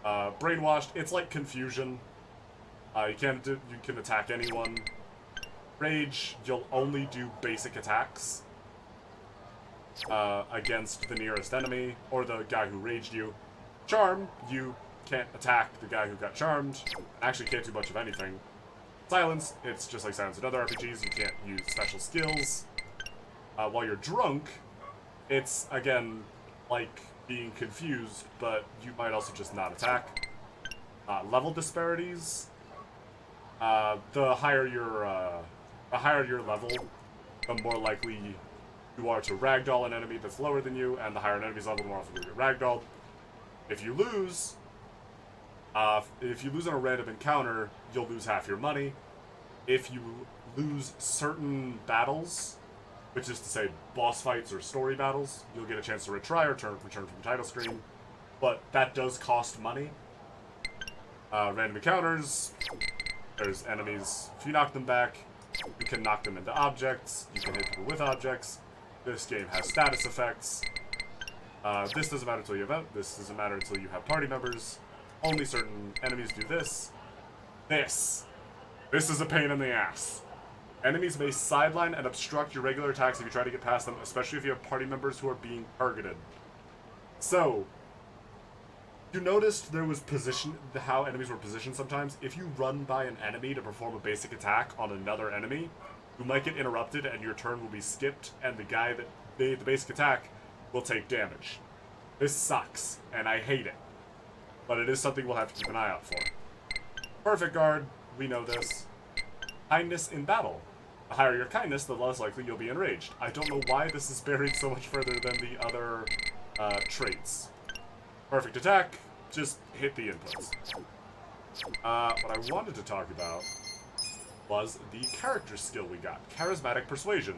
Brainwashed, it's like confusion. You can attack anyone. Rage, you'll only do basic attacks against the nearest enemy, or the guy who raged you. Charm, you can't attack the guy who got charmed. Actually can't do much of anything. Silence, it's just like silence in other RPGs, you can't use special skills. While you're drunk, it's, again, like being confused, but you might also just not attack. Level disparities, the higher your level, the more likely you are to ragdoll an enemy that's lower than you, and the higher an enemy's level, the more often you get ragdolled. If you lose on a random encounter, you'll lose half your money. If you lose certain battles, which is to say boss fights or story battles, you'll get a chance to retry or return from title screen, but that does cost money. Random encounters, there's enemies, if you knock them back, you can knock them into objects, you can hit people with objects. This game has status effects. This doesn't matter until you have this doesn't matter until you have party members. Only certain enemies do this. This is a pain in the ass. Enemies may sideline and obstruct your regular attacks if you try to get past them, especially if you have party members who are being targeted. So, you noticed there was how enemies were positioned sometimes. If you run by an enemy to perform a basic attack on another enemy, you might get interrupted and your turn will be skipped, and the guy that made the basic attack will take damage. This sucks, and I hate it. But it is something we'll have to keep an eye out for. Perfect guard, we know this. Kindness in battle. The higher your kindness, the less likely you'll be enraged. I don't know why this is buried so much further than the other traits. Perfect attack, just hit the inputs. What I wanted to talk about was the character skill we got, Charismatic Persuasion.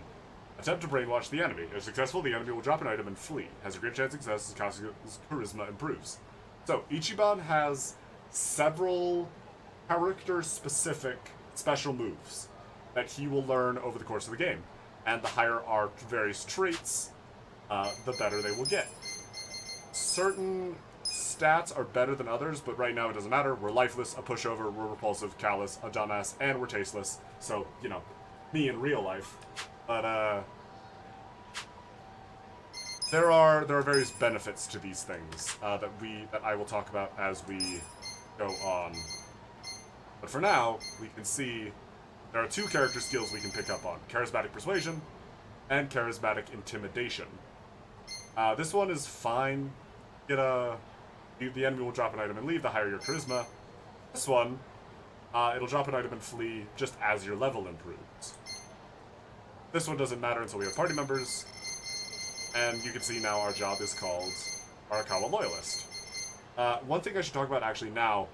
Attempt to brainwash the enemy. If successful, the enemy will drop an item and flee. Has a great chance of success as his charisma improves. So, Ichiban has several character-specific special moves that he will learn over the course of the game. And the higher our various traits, the better they will get. Certain stats are better than others, but right now it doesn't matter. We're lifeless, a pushover, we're repulsive, callous, a dumbass, and we're tasteless. So, you know, me in real life. But, there are various benefits to these things that I will talk about as we go on. But for now, we can see there are two character skills we can pick up on: Charismatic Persuasion and Charismatic Intimidation. This one is fine. The enemy will drop an item and leave, the higher your charisma. This one, it'll drop an item and flee just as your level improves. This one doesn't matter until we have party members. And you can see now our job is called Arakawa Loyalist. One thing I should talk about actually now,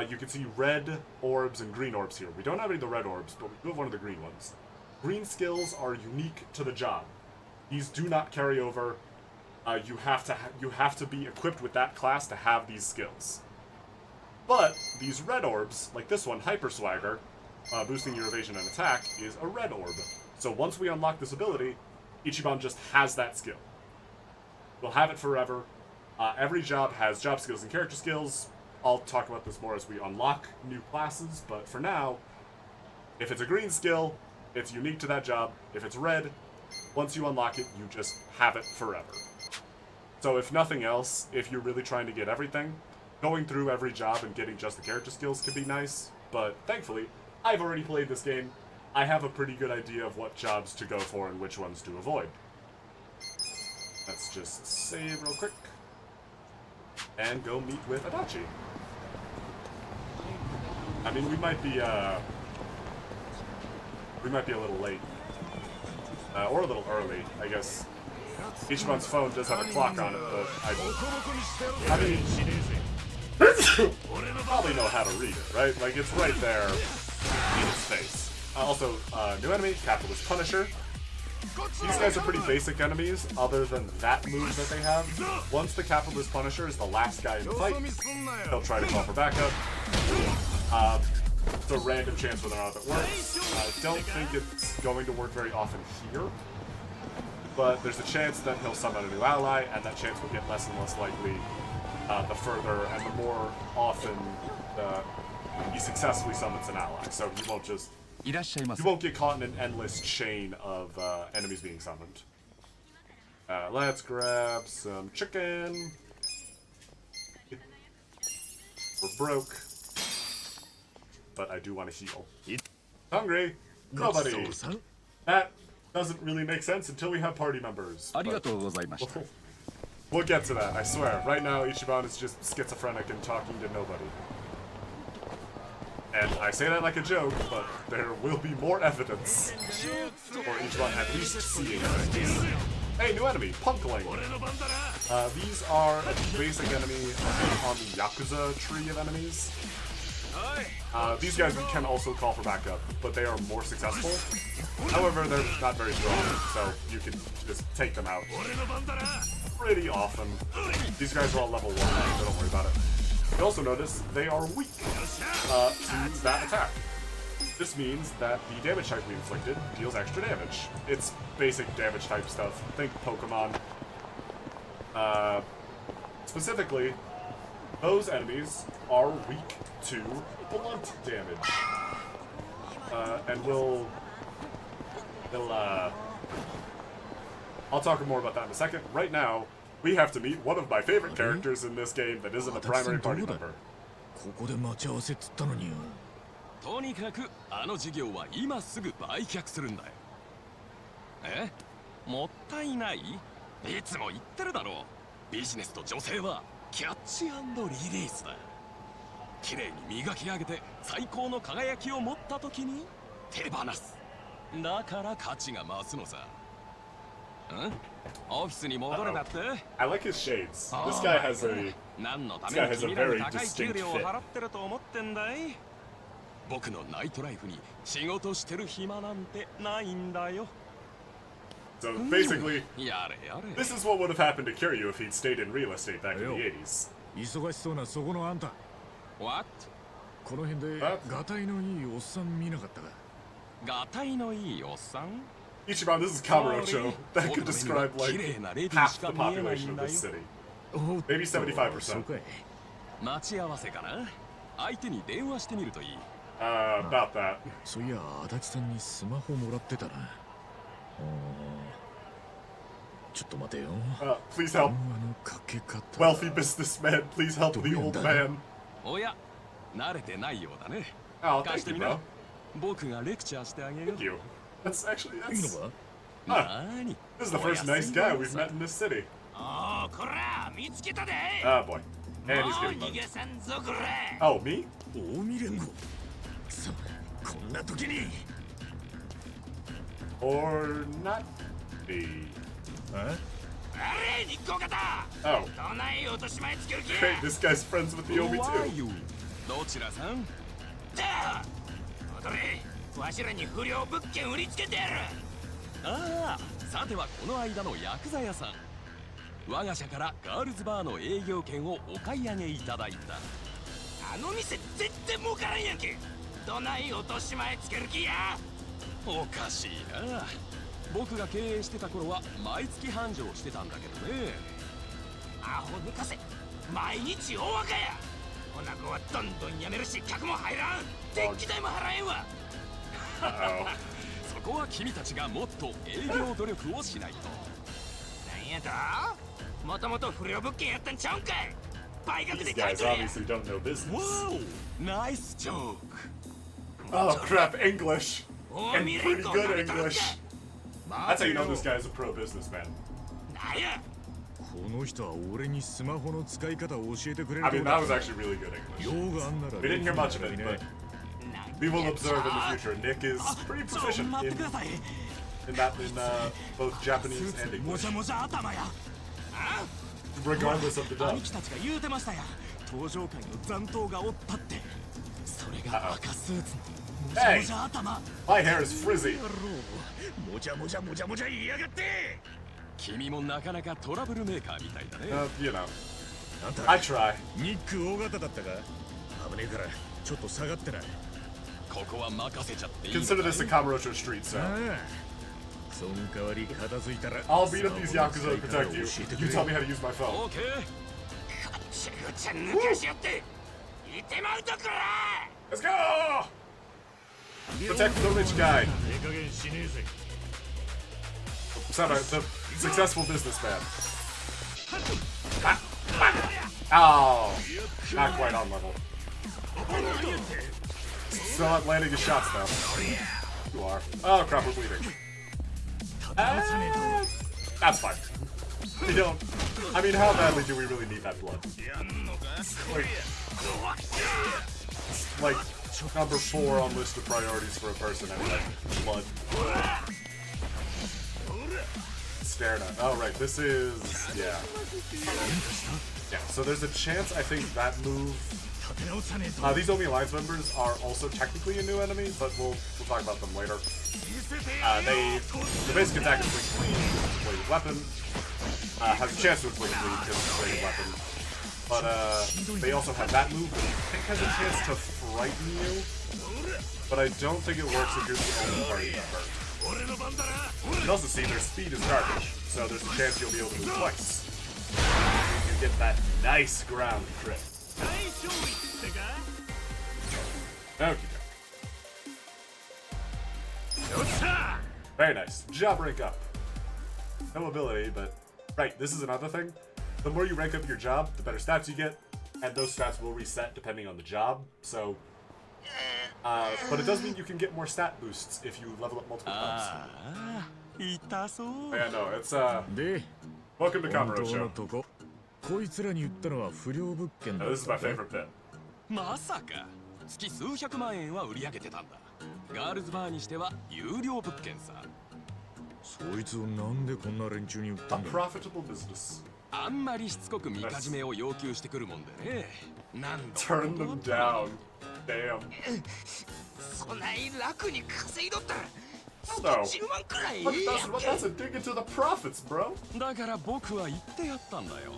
you can see red orbs and green orbs here. We don't have any of the red orbs, but we do have one of the green ones. Green skills are unique to the job. These do not carry over. You have to be equipped with that class to have these skills. But these red orbs, like this one, Hyper Swagger, boosting your evasion and attack, is a red orb. So once we unlock this ability, Ichiban just has that skill. We'll have it forever. Every job has job skills and character skills. I'll talk about this more as we unlock new classes, but for now, if it's a green skill, it's unique to that job. If it's red, once you unlock it, you just have it forever. So if nothing else, if you're really trying to get everything, going through every job and getting just the character skills can be nice, but thankfully, I've already played this game. I have a pretty good idea of what jobs to go for and which ones to avoid. Let's just save real quick. And go meet with Adachi. I mean, we might be a little late. Or a little early, I guess. Ichiban's phone does have a clock on it, but I mean, you probably know how to read it, right? Like, it's right there in his face. Also, new enemy, Capitalist Punisher. These guys are pretty basic enemies, other than that move that they have. Once the Capitalist Punisher is the last guy in the fight, they'll try to call for backup. It's a random chance whether or not it works. I don't think it's going to work very often here, but there's a chance that he'll summon a new ally, and that chance will get less and less likely the further and the more often he successfully summons an ally. So he won't just... You won't get caught in an endless chain of enemies being summoned. Let's grab some chicken. We're broke. But I do want to heal. Hungry? Nobody. That doesn't really make sense until we have party members. We'll get to that, I swear. Right now, Ichiban is just schizophrenic and talking to nobody. And I say that like a joke, but there will be more evidence for Ichiban at least seeing things. Hey, new enemy, Punkling. These are a basic enemy on the Yakuza tree of enemies. These guys we can also call for backup, but they are more successful. However, they're not very strong, so you can just take them out pretty often. These guys are all level 1, so don't worry about it. You also notice they are weak to that attack. This means that the damage type we inflicted deals extra damage. It's basic damage type stuff. Think Pokemon. Specifically, those enemies are weak to blunt damage. And I'll talk more about that in a second. Right now, we have to meet one of my favorite characters in this game that isn't a primary party member. ここで待ち合わせっつったのによ。とにかくあの事業は今すぐ売却するんだよ。え？もったいない？いつも言ってるだろう。ビジネスと女性はキャッチ&リリースだ。綺麗に磨き上げて最高の輝きを持った時に手放す。だから価値が増すのさ。ん？オフィスに戻れだって？ I like his shades. This guy has a very distinct fit. 僕のナイトライフに仕事してる暇なんてないんだよ。 So basically, やれやれ。 this is what would have happened to Kiryu if he'd stayed in real estate back in the Yo. 80s. 忙しそうなそこのあんた What? この辺でガタイのいいおっさん見なかったかガタイのいいおっさん Ichiban, this is Kamurocho. That could describe like 綺麗なレディー half し the か見えない population ん of だよ this city. おっと Maybe 75%. そうかい待ち合わせかな。相手に電話してみるといい。 About that. そういや足立さんにスマホもらってたなちょっと待てよ Please 電 help. 話のかけ方 Wealthy businessman, please help the old man. おや、慣れてないようだね。 Oh, 貸 thank して you, みな bro.。僕がレクチャーしてあげよ Thank you. That's actually いい that's のか なーに this is the first nice guy we've met in this city. おおこら見つけたで Boy. And he's もう getting 逃げ bugged. さんぞこれ Oh, me? 近江連合くそこんな時に Or not me? えあれ日光型 Oh. どない落とし前つける気 Great, this guy's friends with the Omi Who are too. you? どちらさん？じゃあ踊れわしらに不良物件売りつけてやるああ、さてはこの間のヤクザ屋さん。我が社からガールズバーの営業権をお買い上げいただいた。あの店全然儲からんやんけどない落とし前つける気やおかしいな。僕が経営してた頃は毎月繁盛してたんだけどね。アホ抜かせ毎日大赤やおなごはどんどん辞めるし客も入らん電気代も払えんわ Uh-oh. そこは君たちがもっと営業努力をしないと。なんやともともと不良物件やったんちゃうんかい倍額 These で買い guys 取れや obviously don't know business. わお、ナイスジョーク。 Oh crap, English. お And 見れ pretty んこ good 舐めとるんか English. That's how you know this guy is a pro businessman. なんやこの人は俺にスマホの使い方を教えてくれる I と mean, こ that だ was actually really good English. 用があんなら We didn't hear much of it, but なん we will や observe in the future. Nick is pretty proficient 待ってください in both Japanese and も English, じゃもじゃ頭やあ regardless of the dub. 兄貴たちが言うてましたや登場界の残党がおったってそれが赤スーツのもじゃもじゃ頭 My hair is frizzy. もじゃもじゃもじゃもじゃ言いやがって君もなかなかトラブルメーカーみたいだね。You know, あんた I try. ニック大型だったか危ねえからちょっと下がってなここは任せちゃっていいのか Consider this a Kamurocho street, so ああその代わり片付いたら I'll beat up these スマホの Yakuza to 使い方 protect を you. 教えてく You れ tell me how to use my phone. オーケー。ごちゃごちゃ抜かしよっていてまうとこら Let's go! Protect the rich guy. ええ加減しねえぜ Sound like the successful businessman. Oh, not quite on level. Still not landing his shots though. You are. Oh crap, we're bleeding. That's fine. We don't. I mean, how badly do we really need that blood? Like number 4 on list of priorities for a person anyway. Blood. Staring at. Oh right, this is yeah. Yeah. So there's a chance I think that move. These Omi Alliance members are also technically a new enemy, but we'll talk about them later. The basic attack is Wing Clean, which is a bladed weapon. Has a chance to inflict bleed because it's a bladed weapon. But they also have that move that I think has a chance to frighten you. But I don't think it works if you're the only party member. You can also see their speed is garbage, so there's a chance you'll be able to move twice. You get that nice ground crit. Okie doke. Very nice. Job rank up. No ability, but right, this is another thing. The more you rank up your job, the better stats you get, and those stats will reset depending on the job. So, but it does mean you can get more stat boosts if you level up multiple times. ああ、痛そう。 Yeah, no, it's で welcome to 本 Kamurocho. 当のとここいつらに言ったのは不良物件だ Now, っ this is my たんだ favorite bit. まさか月数百万円は売り上げてたんだ。ガールズバーにしては有料物件さ。そいつをなんでこんな連中に売った A んだ profitable business. あんまりしつこくみかじめを要求してくるもんでね。何度 Turn them down. Damn. そない楽に稼いどったら Hell no. 10万くらい What, that's a dig into the profits, bro. だから僕は言ってやったんだよ。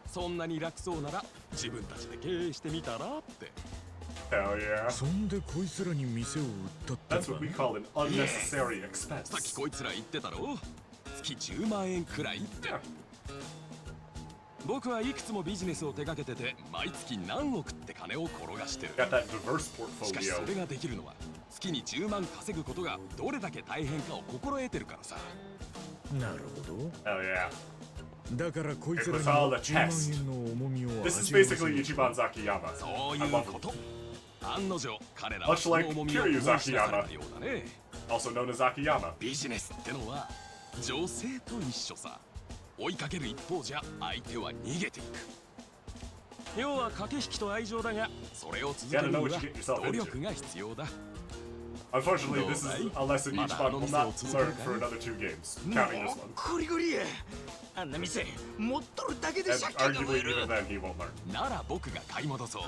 そんなに楽そうなら自分たちで経営してみたらって。 Hell yeah. そんでこいつらに店を売ったって That's what we call an unnecessary expense. さっきこいつら言ってたろ、月10万円くらいって。 Yeah. 僕はいくつもビジネスを手掛けてて毎月何億って金を転がしてる。 Got that diverse しかし portfolio. それができるのは月に10万稼ぐことがどれだけ大変かを心得てるからさ。なるほど。 Hell yeah. だからこいつら It に was all も a 10万 test. 円の重みを This is 味わわせ basically る。 Ichiban Zakiyama. そうい I う love こ it. と。案の定彼らは Much その like 重みを Kiryu 思い知らされたようだね。 Also known as Akiyama. ビジネスってのは女性と一緒さ。追いかける一方じゃ相手は逃げていく。要は駆け引きと愛情だが、それを続けるには努力が必要だ。 Unfortunately, this is a lesson Ichiban will not learn for another 2 games, counting this one. ゴリゴリやあんな店持っとるだけで And 借金が arguably 燃える even then he won't learn. なら僕が買い戻そう。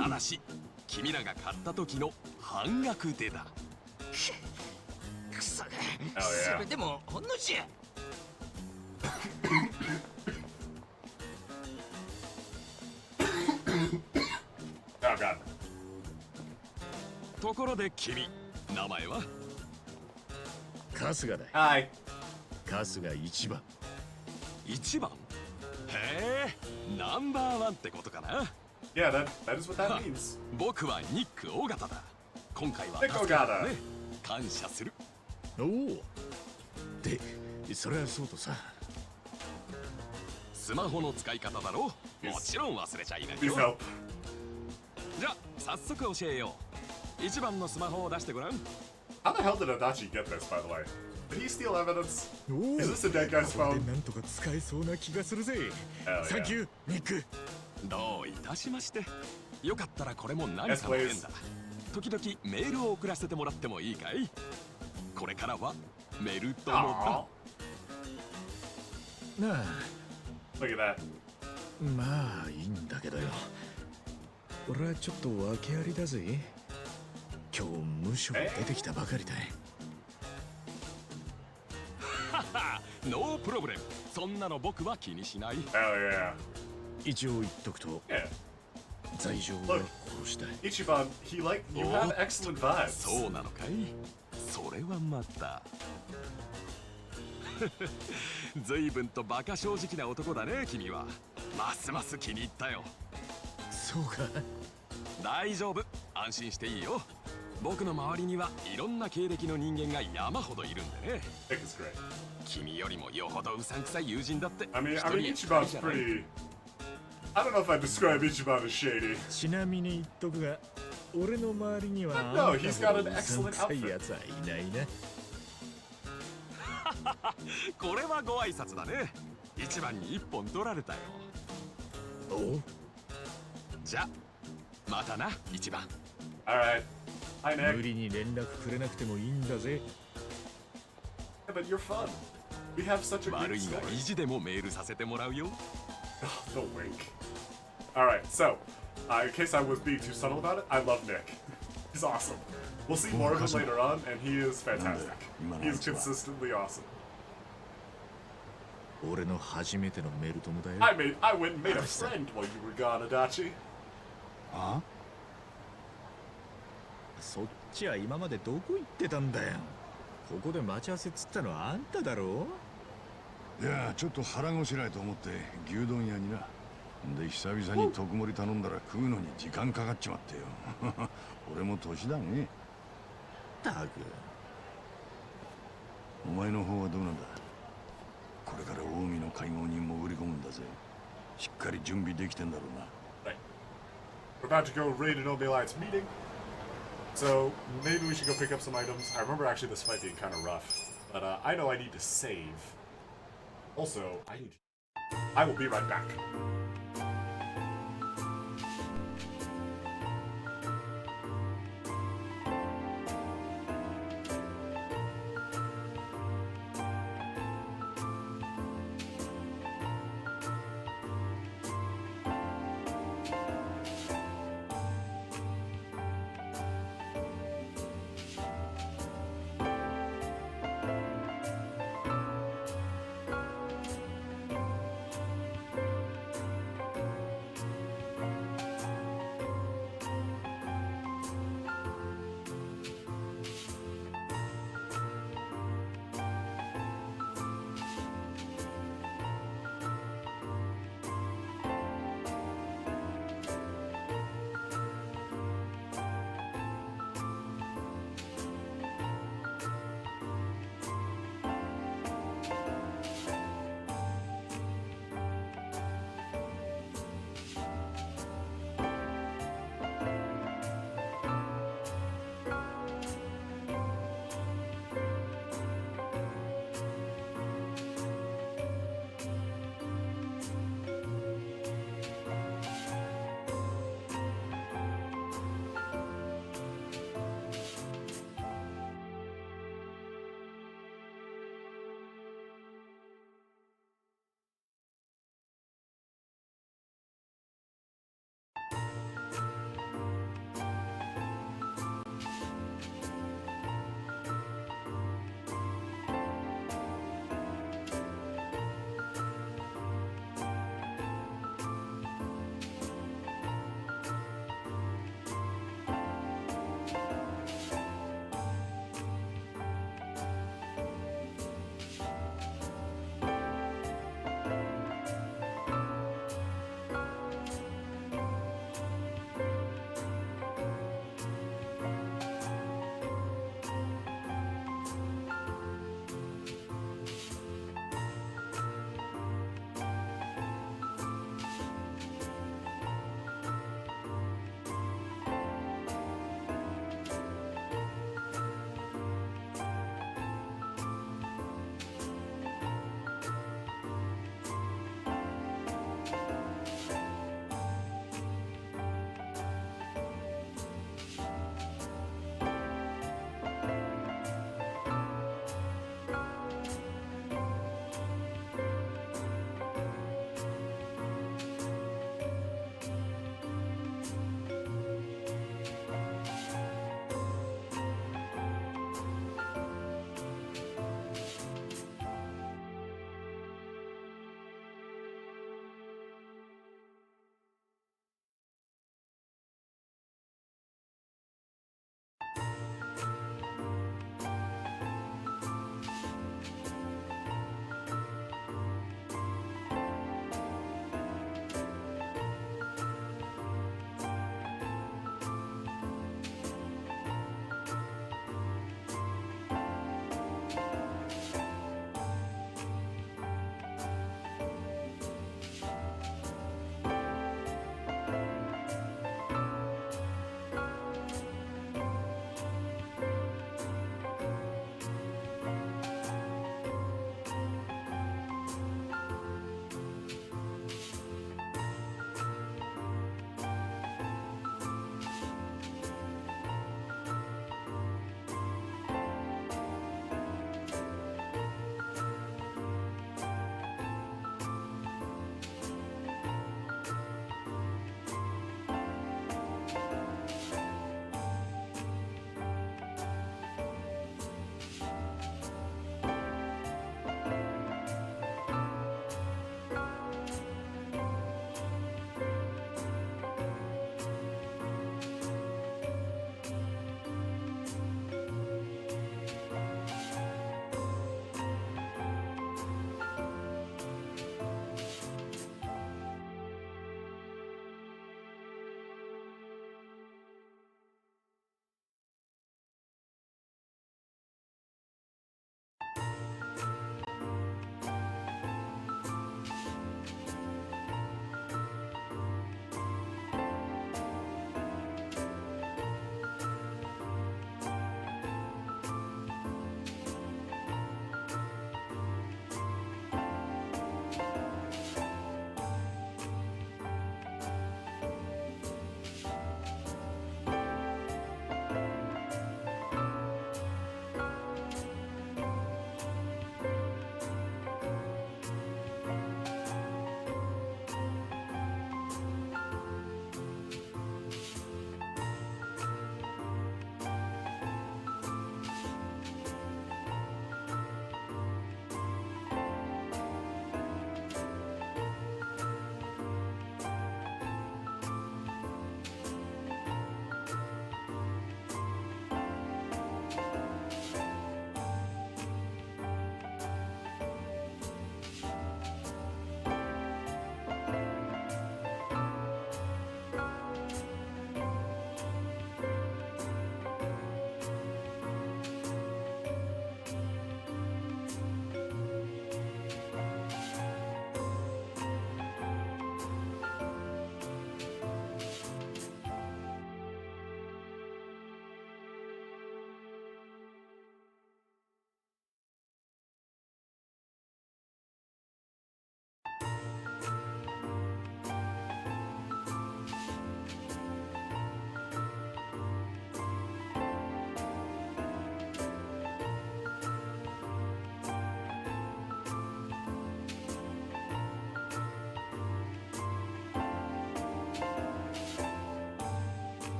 ただし君らが買った時の半額でだ。クソが yeah. それでもほんのじゃ Oh god. ところで君、名前は？春日だ。 Hi. 春日一番。一番？へえ、ナンバーワンってことかな。 Yeah, that is what that means. 僕はニック尾形だ。今回は Nick 助かった Ogata. ね。感謝する。おお。で、それはそうとさ。スマホの使い方だろ。もちろん忘れちゃいない Please よ。 help. じゃあ早速教えよう。一番のスマホを出してごらん。 How the hell did Adachi get this, by the way? Did he steal evidence? おお。 Is this a dead guy's これ phone? でなんとか使えそうな気がするぜ。 Hell yeah. サンキュー、ニック。どういたしまして。よかったらこれも何かの Yes, 縁だ。時々メールを送らせてもらってもいいかい？これからはメルトモ Aww. なあ、 Look at that. まあいいんだけどよ。俺はちょっと訳ありだぜ。今日無所出てきたばかりだ。だ。ノープロブレム。そんなの僕は気にしない。 Hell yeah. 一応言っとくと、 Yeah. 罪状は殺した。 Ichiban, you have excellent vibes. そうなのかい？それはまた。随分とバカ正直な男だね、君は。ますます気に入ったよ。そうか。大丈夫、安心していいよ。僕の周りにはいろんな経歴の人間が山ほどいるんでね。 Nick is great. 君よりもよほどうさんくさい友人だって。 I mean, 一人 Ichiban's じゃない pretty. I don't know if I describe Ichiban as shady. ちなみに言っとくが、俺の周りには No, あんた he's got ほ an どうさん excellent くさい outfit. やつはいないな。これはご挨拶だね。一番に一本取られたよ。おう。じゃ、またな、一番。 Alright. Hi, 無 Nick. 理に連絡くれなくてもいいんだぜ。 Yeah, but you're fun. We have such a 悪 good いが story. 意地でもメールさせてもらうよ。 The wink. Alright, so, in case I was being too subtle about it, I love Nick. He's awesome. We'll see more of him later on, and he is fantastic. He's consistently awesome. 俺の初めてのメルトムだよ。 I went and made a friend while you were gone, Adachi. あそっちは今までどこ行ってたんだよ。ここで待ち合わせっつったのはあんただろ。いやちょっと腹ごしらえと思って牛丼屋にな。で久々に特盛り頼んだら食うのに時間かかっちまってよ。俺も年だね。たく。お前の方はどうなんだ。これから近江の会合に潜り込むんだぜ。しっかり準備できてんだろうな。 Right. We're about to go raid an Omi Alliance meeting. So, maybe we should go pick up some items. I remember actually this fight being kind of rough. But I know I need to save. Also, I will be right back.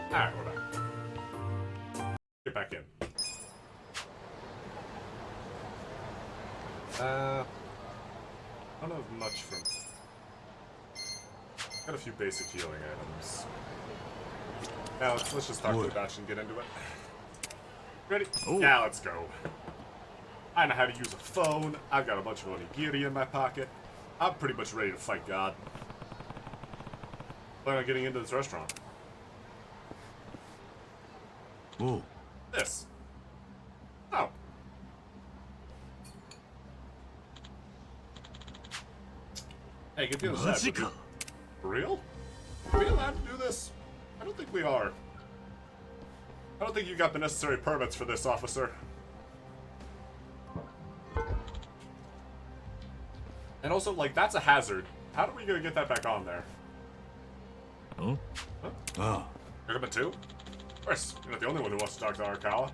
Alright, we're back. Get back in. I don't have much from... Got a few basic healing items. Now let's just talk to the batch and get into it. Ready? Ooh. Now let's go. I know how to use a phone. I've got a bunch of onigiri in my pocket. I'm pretty much ready to fight God. Plan on getting into this restaurant.おう。 This. Oh. Hey, get the other side. Magica. For real? Are we allowed to do this? I don't think we are. I don't think you got the necessary permits for this, officer. And also, like, that's a hazard. How are we gonna get that back on there? Huh?あ You're coming too? Of course, you're not the only one who wants to talk to Arakawa. I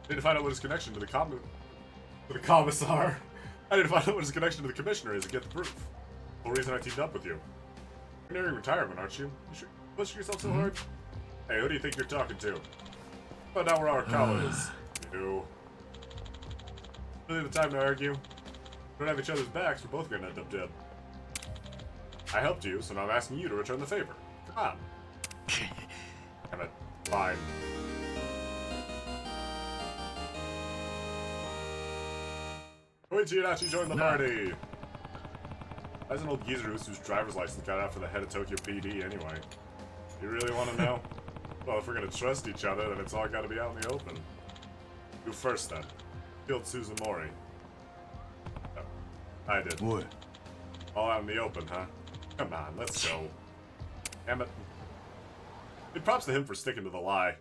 need to find out what his connection to the commissar. I need to find out what his connection to the commissioner is and get the proof. The whole reason I teamed up with you. You're nearing retirement, aren't you? You sure pushing yourself so hard? Hey, who do you think you're talking to? Find out where Arakawa is. You. Really the time to argue? We don't have each other's backs, we're both gonna end up dead. I helped you, so now I'm asking you to return the favor. Come on. Damn it. Fine. Koichi Irachi joined the party! Why is an old geezer whose driver's license got out for the head of Tokyo PD anyway? You really want to know? Well, if we're gonna trust each other, then it's all gotta be out in the open. You first, then. Killed Suzumori. Oh, I did. おい。 All out in the open, huh? Come on, let's go. Damn it. Big props to him for sticking to the lie.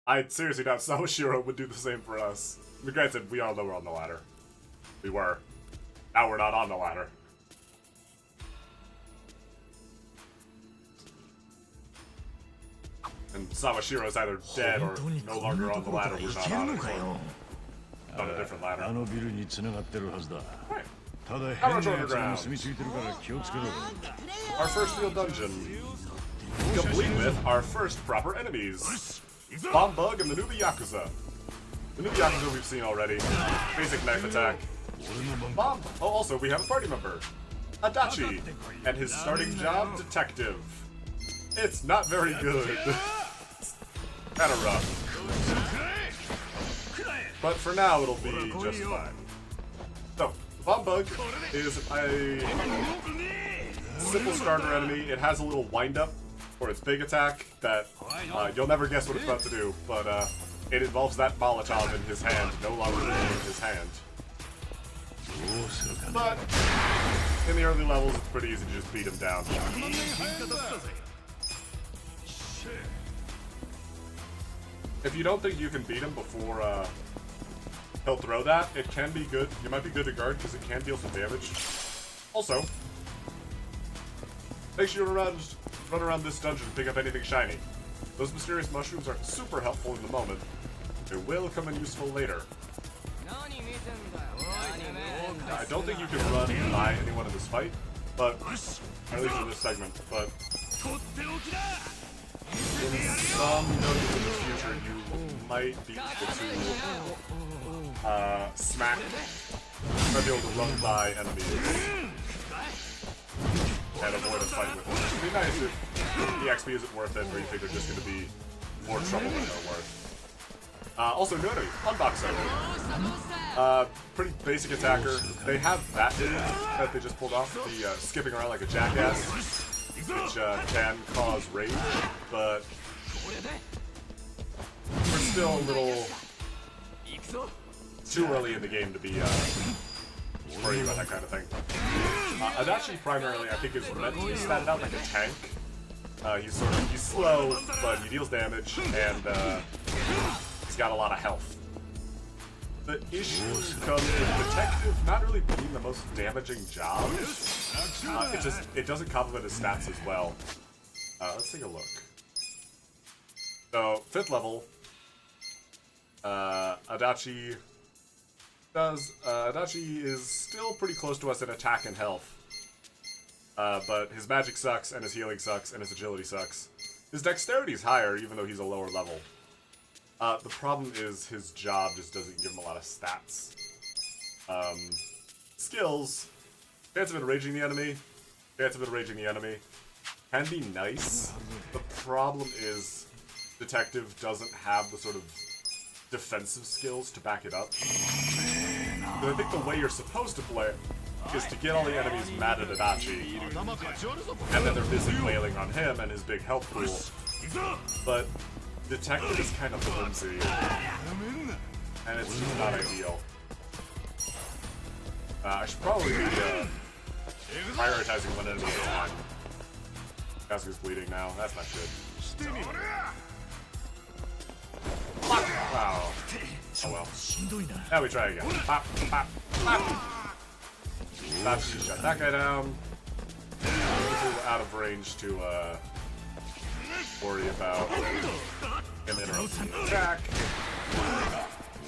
I seriously doubt Sawashiro would do the same for us. I mean, granted, we all know we're on the ladder. We were. Now we're not on the ladder. And Sawashiro's either dead or no longer on the ladder. We're not on it. We're on a different あ ladder. のビルに繋がってるはずだ。 Right. ただ変な奴らが住み着いてるから気をつけろ。 Our first real dungeon. Complete with our first proper enemies. Bomb Bug and the newbie Yakuza. The newbie Yakuza we've seen already. Basic knife attack. Bomb. Oh, also, we have a party member. Adachi. And his starting job, detective. It's not very good. Kinda rough. But for now, it'll be just fine. So, Bomb Bug is a simple starter enemy. It has a little wind-up for its big attack that you'll never guess what it's about to do, but it involves that Molotov in his hand, no longer in his hand. But in the early levels, it's pretty easy to just beat him down. If you don't think you can beat him before he'll throw that, it can be good. You might be good to guard because it can deal some damage. Also, make sure you run around this dungeon and pick up anything shiny. Those mysterious mushrooms aren't super helpful in the moment. They will come in useful later. I don't think you can run by anyone in this fight, but at least in this segment. But in some dungeons in the future, you might be able to smack. You might be able to run by enemies and avoid a fight with them. It'd be nice if the XP isn't worth it, or you think they're just going to be more trouble than they're worth. Also, new enemy, Unboxer. Pretty basic attacker. They have that move that they just pulled off, the skipping around like a jackass, which can cause rage, but we're still a little too early in the game to be worried about that kind of thing. Adachi primarily, I think, is meant to be statted out like a tank. He's slow, but he deals damage, and he's got a lot of health. The issue comes with Detective not really being the most damaging job. It doesn't complement his stats as well. Let's take a look. So, 5th level, Adachi is still pretty close to us in attack and health. But his magic sucks, and his healing sucks, and his agility sucks. His dexterity is higher, even though he's a lower level. The problem is his job just doesn't give him a lot of stats. Skills, chance of enraging the enemy, can be nice. The problem is Detective doesn't have the sort of defensive skills to back it up. But I think the way you're supposed to play it is to get all the enemies mad at Adachi, and then they're busy wailing on him and his big health pool. But Detective is kind of flimsy, and it's just not ideal. I should probably be prioritizing one enemy at a time. Kasuga's bleeding now. That's not good. Wow. Oh well. Now we try again. Pop, pop, pop. Shut that guy down. Out of range to worry about him interrupting the attack. And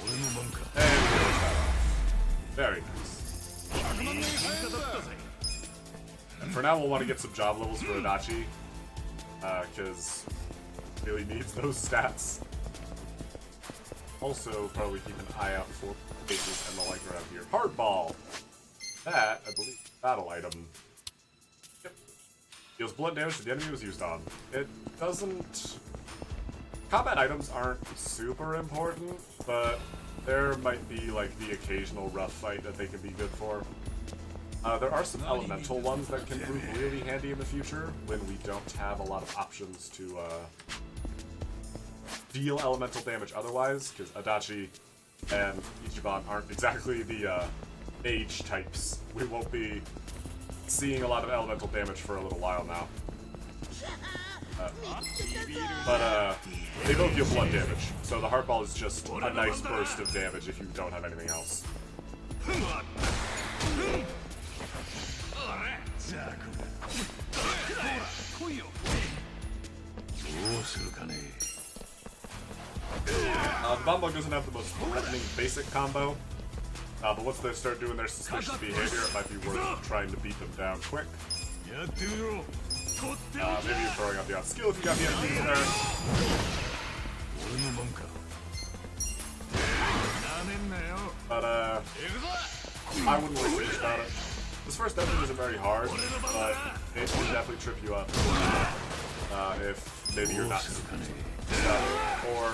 we finish that off. Very nice. And for now, we'll want to get some job levels for Adachi, because he really needs those stats. Also, probably keep an eye out for cases and the like around here. Hardball! That, I believe, battle item. Yep. Deals blunt damage to the enemy it was used on. It doesn't... Combat items aren't super important, but there might be, like, the occasional rough fight that they can be good for. There are some elemental ones that can prove really handy in the future when we don't have a lot of options to deal elemental damage otherwise, because Adachi and Ichiban aren't exactly the mage types. We won't be seeing a lot of elemental damage for a little while now. But they both deal blood damage, so the Heartball is just a nice burst of damage if you don't have anything else. The Bombog doesn't have the most threatening basic combo, but once they start doing their suspicious behavior, it might be worth trying to beat them down quick. Maybe you're throwing out the odd skill if you got the enemies there. But I wouldn't worry too much about it. This first dungeon isn't very hard, but it can definitely trip you up if maybe you're not or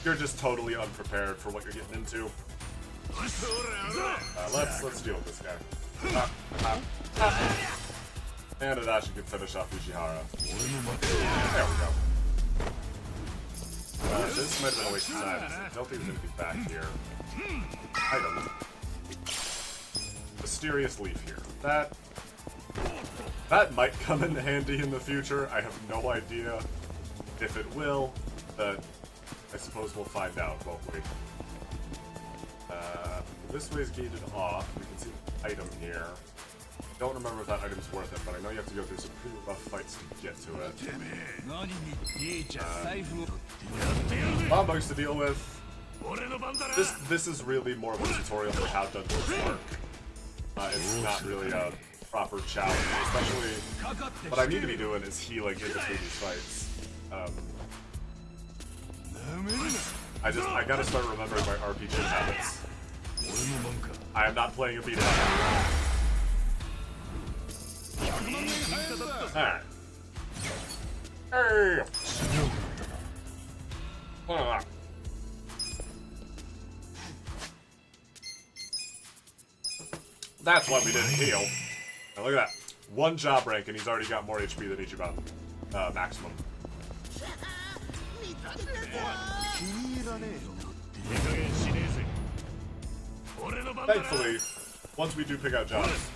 you're just totally unprepared for what you're getting into. Let's deal with this guy. And Adachi can finish off Ishihara. There we go. This might have been a waste of time. I don't think there's anything back here. Item. Mysterious leaf here. That might come in handy in the future. I have no idea if it will, but I suppose we'll find out, won't we? This way is gated off. We can see an item here. Don't remember if that item's worth it, but I know you have to go through some pretty rough fights to get to it. Bombugs to deal with. This is really more of a tutorial for how dungeons work. It's not really a proper challenge, especially what I need to be doing is healing in between these fights. I gotta start remembering my RPG habits. I am not playing a beat 'em up. Alright. Hey! That's why we didn't heal. Now look at that. One job rank and he's already got more HP than Ichiban. Maximum. Thankfully, once we do pick out jobs,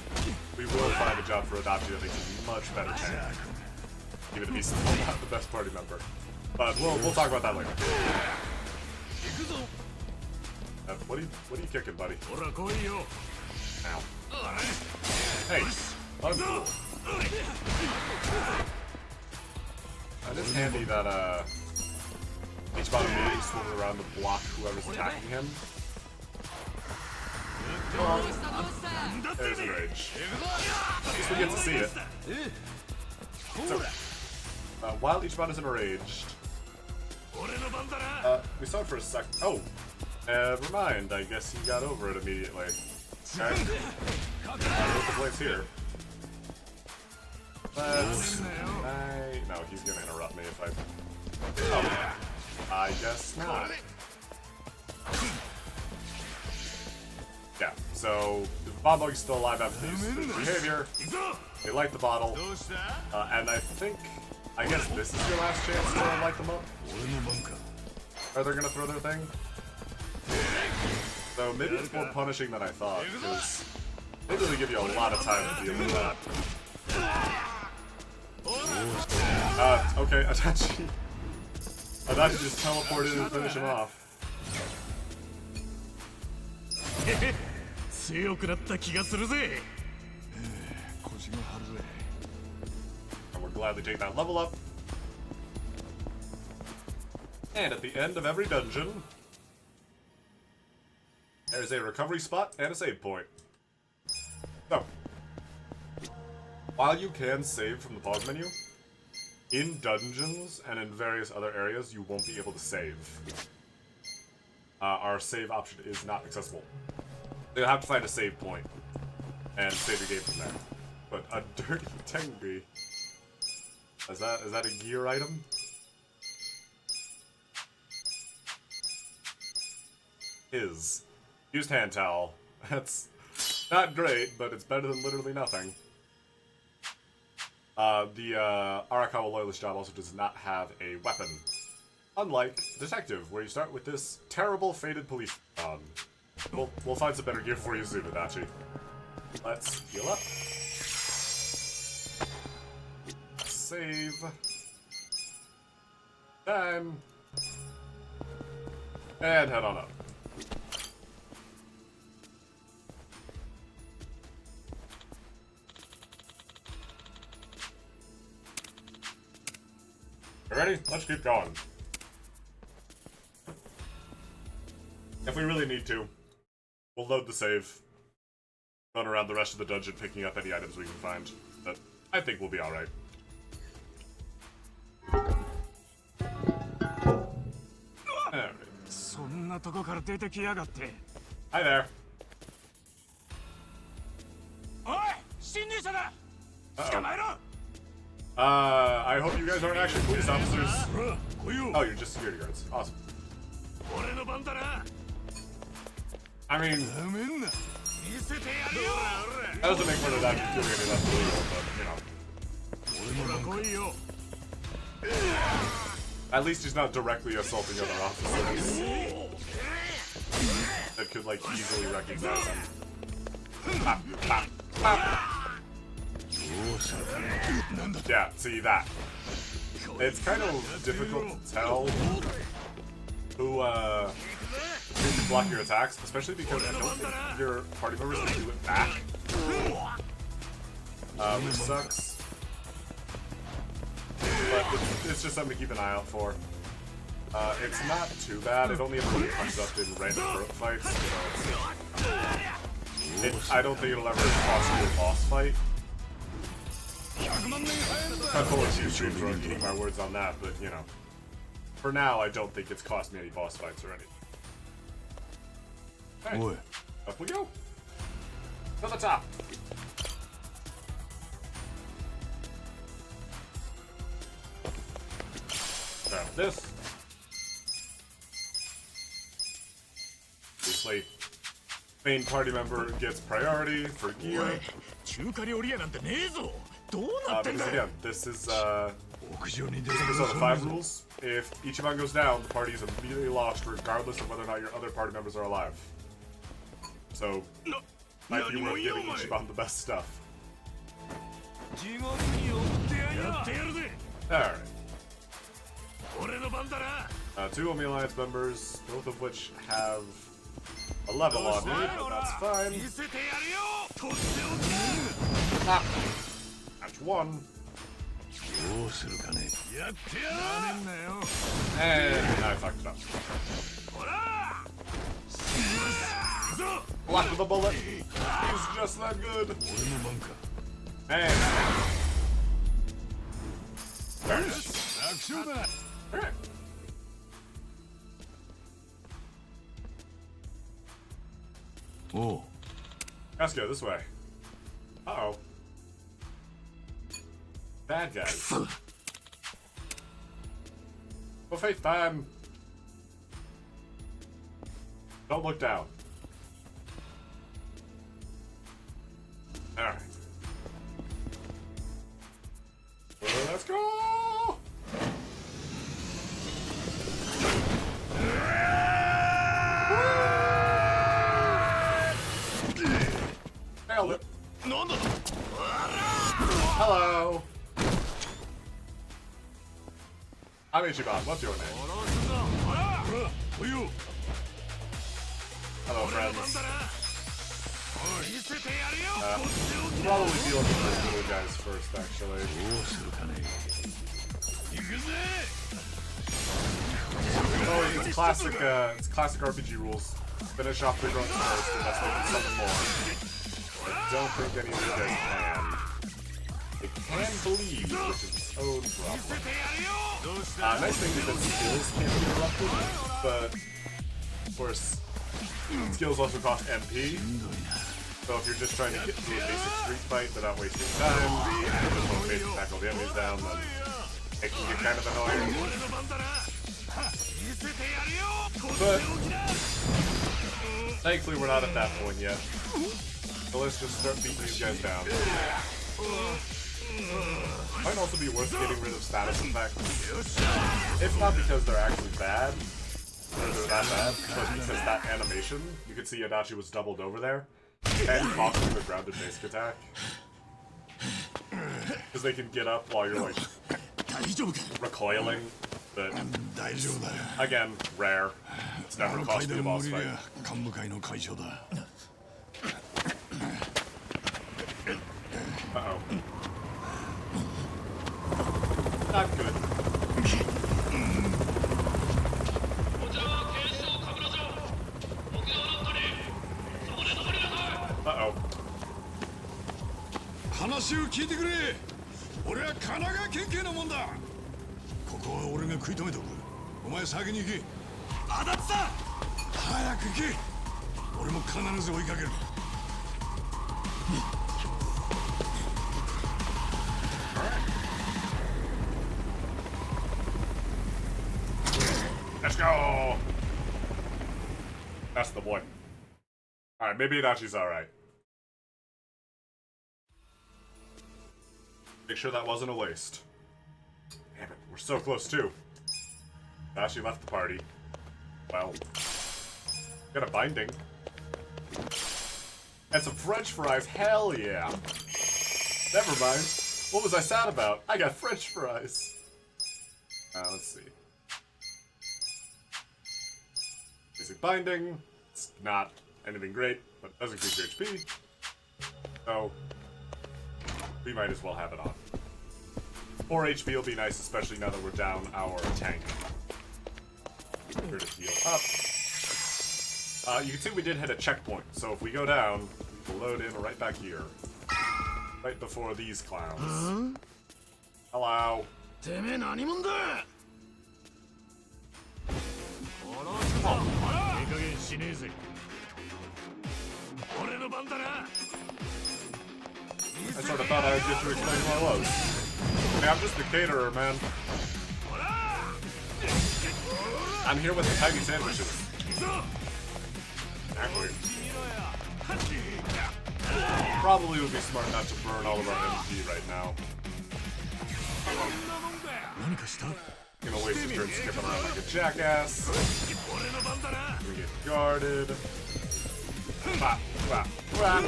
we will find a job for Adachi that makes a much better tank. Even if he's still not the best party member. But we'll talk about that later. What are you kicking, buddy? Ow. Hey, uncool. It is handy that Ichiban immediately swings around to block whoever's attacking him. There's a rage. At least we get to see it. So, while Ichiban is enraged, we saw it for a sec. Oh, never mind. I guess he got over it immediately. Okay. What's the place here? Let's. No, he's gonna interrupt me if I. Oh, I guess not. Yeah. So the bomb bug's still alive after his behavior. They light the bottle, and I guess this is your last chance to light them up. Are they gonna throw their thing? So maybe it's more punishing than I thought, because they really give you a lot of time to deal with that. Okay, Adachi just teleported and finished him off. 強くなった気がするぜ。 And we'll gladly take that level up. And at the end of every dungeon, there's a recovery spot and a save point. So, while you can save from the pause menu, in dungeons and in various other areas, you won't be able to save. Our save option is not accessible. You'll have to find a save point and save your game from there. But a dirty Tengi. Is that a gear item? Used hand towel. That's not great, but it's better than literally nothing. The Arakawa Loyalist job also does not have a weapon. Unlike Detective, where you start with this terrible faded police. We'll find some better gear for you soon, Adachi. Let's heal up. Save. Time. And head on up. You ready? Let's keep going. If we really need to, we'll load the save. Run around the rest of the dungeon picking up any items we can find. But I think we'll be alright. Alright. Hi there. I hope you guys aren't actually police officers. Oh, you're just security guards. Awesome. I mean, that doesn't make fun of that doing any less illegal, but, you know. At least he's not directly assaulting other officers that could, like, easily recognize him. Pop, pop, pop. Yeah, see that. It's kind of difficult to tell who can block your attacks, especially because I don't think your party members can do it back. Which sucks. But it's just something to keep an eye out for. It's not too bad. It only ever comes up in random group fights. I don't think it'll ever cost you a boss fight. Apologies for eating my words on that, but you know, for now I don't think it's cost me any boss fights or anything. Right, up we go to the top. Grab this. Obviously, main party member gets priority for gear. Because again, this is the 5 rules. If Ichiban goes down, the party is immediately lost, regardless of whether or not your other party members are alive. So, might be worth giving Ichiban the best stuff. Alright. 2 Omi Alliance members, both of which have a level on me, but that's fine. Ah. That's 1. And I fucked it up. Block with a bullet. He's just that good. And Alright. Oh. Let's go this way. Uh-oh. Bad guys. Go face time. Don't look down. Alright. Let's go! Nailed it. Hello. I'm Ichiban. What's your name? Hello, friends. Probably deal with the little guys first, actually. Oh, it's classic RPG rules. Finish off the grunts first, unless they can summon more. I don't think any of you guys can. They can bleed, which is its own problem. Nice thing is that skills can't be interrupted, but of course, skills also cost MP. So if you're just trying to get through a basic street fight without wasting time, just one basic tackle the enemies down, then it can get kind of annoying. But thankfully we're not at that point yet. So let's just start beating these guys down. Might also be worth getting rid of status effects. If not because they're actually bad, or they're that bad, but because that animation, you can see Adachi was doubled over there, and costing the grounded basic attack. Because they can get up while you're like recoiling, but again, rare. It's never cost me a boss fight. Uh-oh. Not good. Uh-oh. 話を聞いてくれ。俺は神奈川県警のもんだ。ここは俺が食い止めておく。お前先に行け。あだつだ。早く行け。俺も必ず追いかける。Let's go! That's the boy. Alright, maybe Adachi's alright. Make sure that wasn't a waste. Damn it, we're so close too. Adachi left the party. Well, got a binding. And some French fries, hell yeah! Never mind. What was I sad about? I got French fries. Let's see. Basic binding. It's not anything great, but it does increase your HP. So, we might as well have it on. 4 HP will be nice, especially now that we're down our tank. Here to heal up. You can see we did hit a checkpoint, so if we go down, we will load in right back here. Right before these clowns. Hello. I sort of thought I would get to explain who I was. Hey, I'm just the caterer, man. I'm here with the tiny sandwiches. Exactly. Probably would be smart not to burn all of our MP right now. Gonna waste a turn skipping around like a jackass. We get guarded. Bah, bah, bah.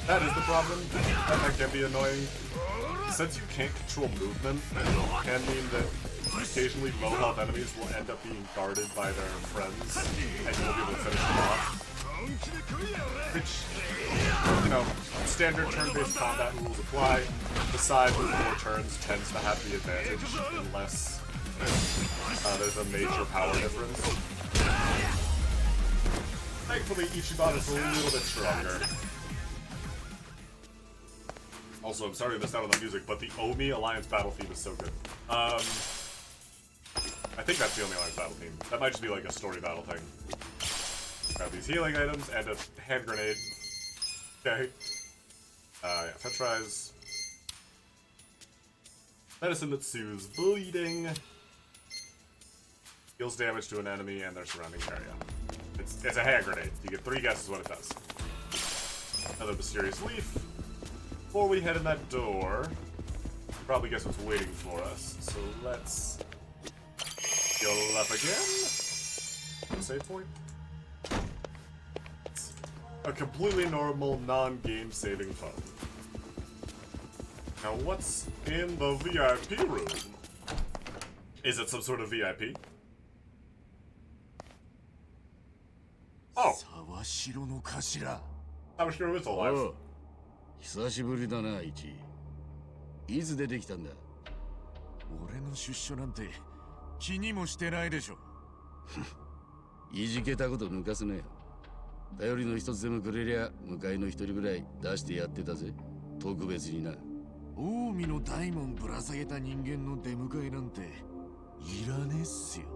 That is the problem. That can be annoying. Since you can't control movement, it can mean that occasionally low health enemies will end up being guarded by their friends, and you'll be able to finish them off. Which, you know, standard turn-based combat rules apply. The side with more turns tends to have the advantage unless there's a major power difference. Thankfully, Ichiban is a little bit stronger. Also, I'm sorry I missed out on the music, but the Omi Alliance battle theme is so good. I think that's the only line battle theme. That might just be like a story battle thing. Grab these healing items and a hand grenade. Okay. Yeah, french fries. Medicine that soothes bleeding. Deals damage to an enemy and their surrounding area. It's a hand grenade. You get 3 guesses what it does. Another mysterious leaf. Before we head in that door, you probably guess what's waiting for us. So let's heal up again. Save point. It's a completely normal, non-game saving phone. Now what's in the VIP room? Is it some sort of VIP? Oh! Sawashiro is alive. 久しぶりだな、イチ。いつ出てきたんだ？俺の出所なんて気にもしてないでしょ。いじけたこと抜かすねよ。頼りの一つでもくれりゃ、向かいの一人ぐらい出してやってたぜ。特別にな。近江の大門ぶら下げた人間の出迎えなんていらねえっすよ。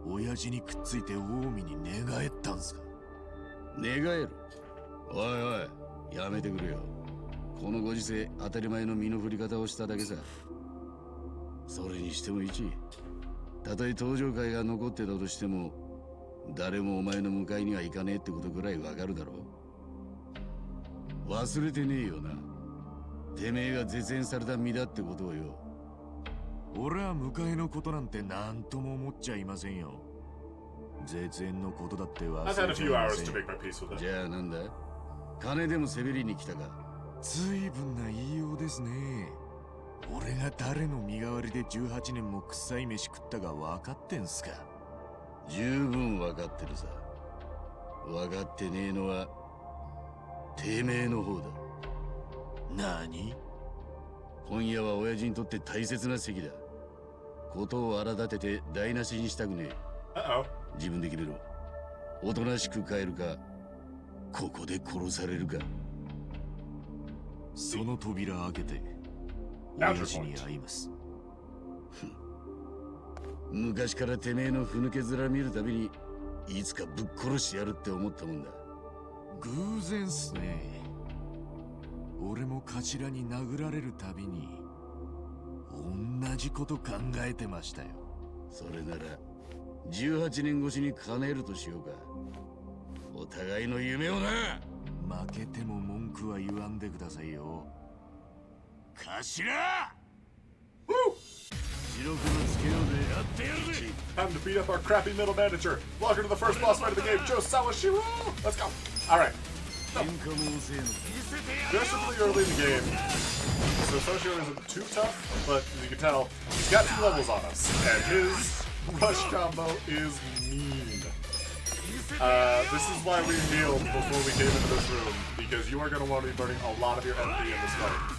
親父にくっついて近江に寝返ったんすか？寝返る？おいおい、やめてくれよ。このご時世、当たり前の身の振り方をしただけさ。それにしても一、たとえ登場会が残ってたとしても、誰もお前の迎えには行かねえってことぐらいわかるだろう。忘れてねえよな。てめえが絶縁された身だってことをよ。俺は迎えのことなんて何とも思っちゃいませんよ。絶縁のことだって忘れ I've ちゃい had ま a せん。 few hours to make my peace with it. じゃあなんだ？金でもせびりに来たか？ずいぶんな言いようですね。俺が誰の身代わりで18年も臭い飯食ったか分かってんすか？十分分かってるさ。分かってねえのはてめえの方だ。何？今夜は親父にとって大切な席だ。ことを荒立てて台無しにしたくねえ。Uh-oh. 自分で決めろ。おとなしく帰るか、ここで殺されるか。その扉開けて親父に会います。昔からてめえのふぬけ面見るたびにいつかぶっ殺してやるって思ったもんだ。偶然っすね。俺も頭に殴られるたびに同じこと考えてましたよ。それなら18年越しに叶えるとしようか。お互いの夢をな。負けても文句は言わんでくださいよ。頭！ Woo! 白黒つけようでやってやるぜ。 Time to beat up our crappy middle manager. Welcome to the first boss fight of the game, Joe Sawashiro! Let's go! Alright. So, just really early in the game, so Sawashiro isn't too tough, but as you can tell, he's got 2 levels on us, and his rush combo is mean. This is why we healed before we came into this room, because you are going to want to be burning a lot of your MP in this fight.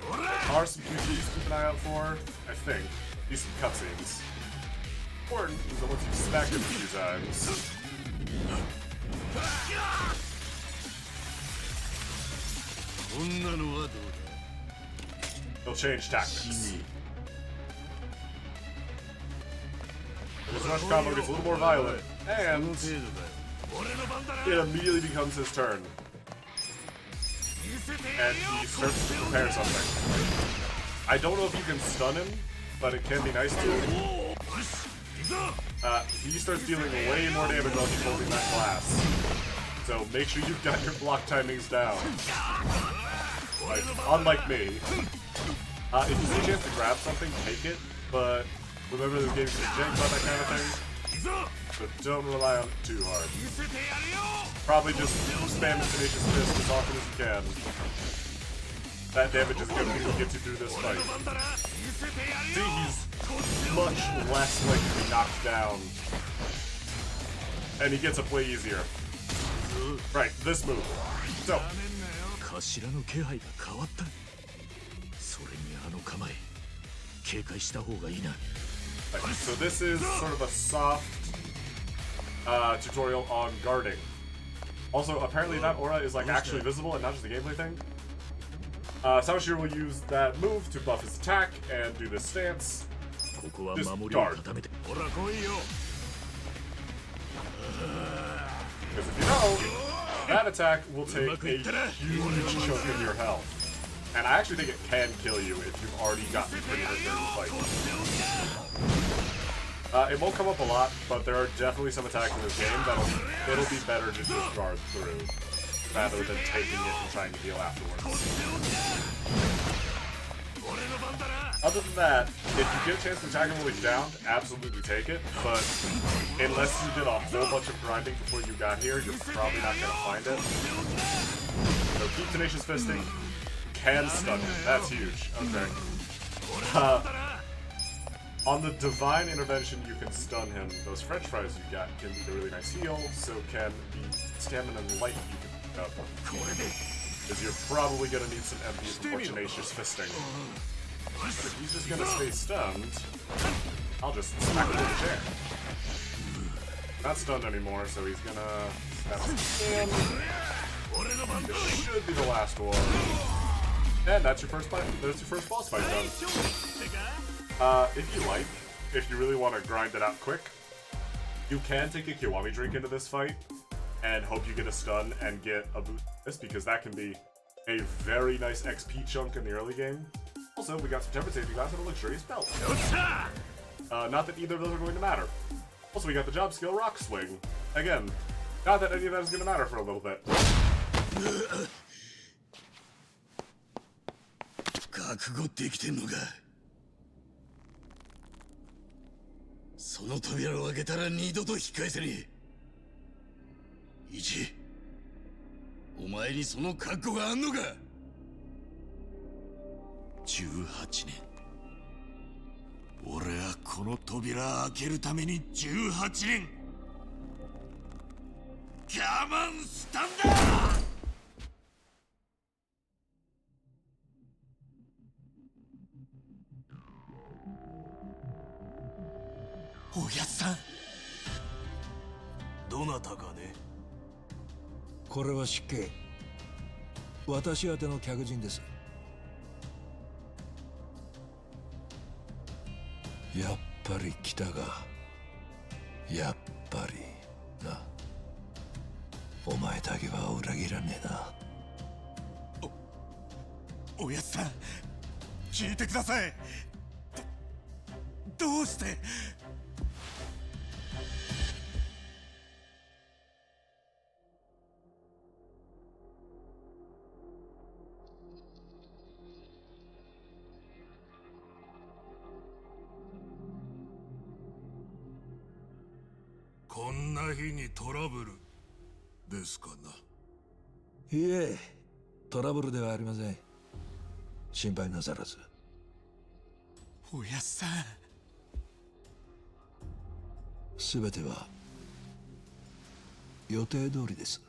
There are some QTs to keep an eye out for, I think. Decent cutscenes. Important is that once you smack him a few times, he'll change tactics. His rush combo gets a little more violent, and it immediately becomes his turn. And he starts to prepare something. I don't know if you can stun him, but it can be nice to him. He starts dealing way more damage while he's holding that glass. So make sure you've got your block timings down. Like, unlike me. If you see a chance to grab something, take it, but remember the game can be janked on that kind of thing. So don't rely on it too hard. Probably just spam Tenacious Fist as often as you can. That damage is going to get you through this fight. See, he's much less likely to be knocked down. And he gets up way easier. Right, this move. So. 頭の気配が変わった。それにあの構え、警戒した方がいいな。 So this is sort of a soft tutorial on guarding. Also, apparently that aura is like actually visible and not just a gameplay thing. Sawashiro will use that move to buff his attack and do this stance. ここは Just 守りを guard. 固めて。ほら来いよ。 Because if you know, that attack will take a huge chunk of your health. And I actually think it can kill you if you've already gotten pretty hurt during the fight. It won't come up a lot, but there are definitely some attacks in this game it'll be better to just guard through rather than taking it and trying to heal afterwards. Other than that, if you get a chance to attack him while he's down, absolutely take it, but unless you did a whole bunch of grinding before you got here, you're probably not going to find it. So keep Tenacious Fisting, can stun him, that's huge, okay. On the Divine Intervention, you can stun him. Those French fries you got can be a really nice heal, so can the Stamina and Light you can pick up. Because you're probably going to need some MP for Tenacious Fisting. But if he's just gonna stay stunned, I'll just smack him with a chair. Not stunned anymore, so he's gonna snap him. This should be the last one. And that's your first fight. There's your first boss fight done. If you like, if you really want to grind it out quick, you can take a Kiwami drink into this fight and hope you get a stun and get a boost, because that can be a very nice XP chunk in the early game. Also, we got some tempered safety glass and a luxurious belt. Not that either of those are going to matter. Also, we got the job skill Rock Swing. Again, not that any of that is going to matter for a little bit. 覚悟できてんのか。その扉を開けたら二度と引き返せねえ。イチ、お前にその覚悟があんのか。18年。俺はこの扉開けるために18年我慢したんだ。おやっさん、どなたかね。これは失敬。私宛ての客人です。やっぱり来たが、やっぱりな。お前だけは裏切らねえな。おやっさん、聞いてください。どうして。こんな日にトラブルですかな。いえ、トラブルではありません。心配なさらず。おやっさん、すべては予定通りです。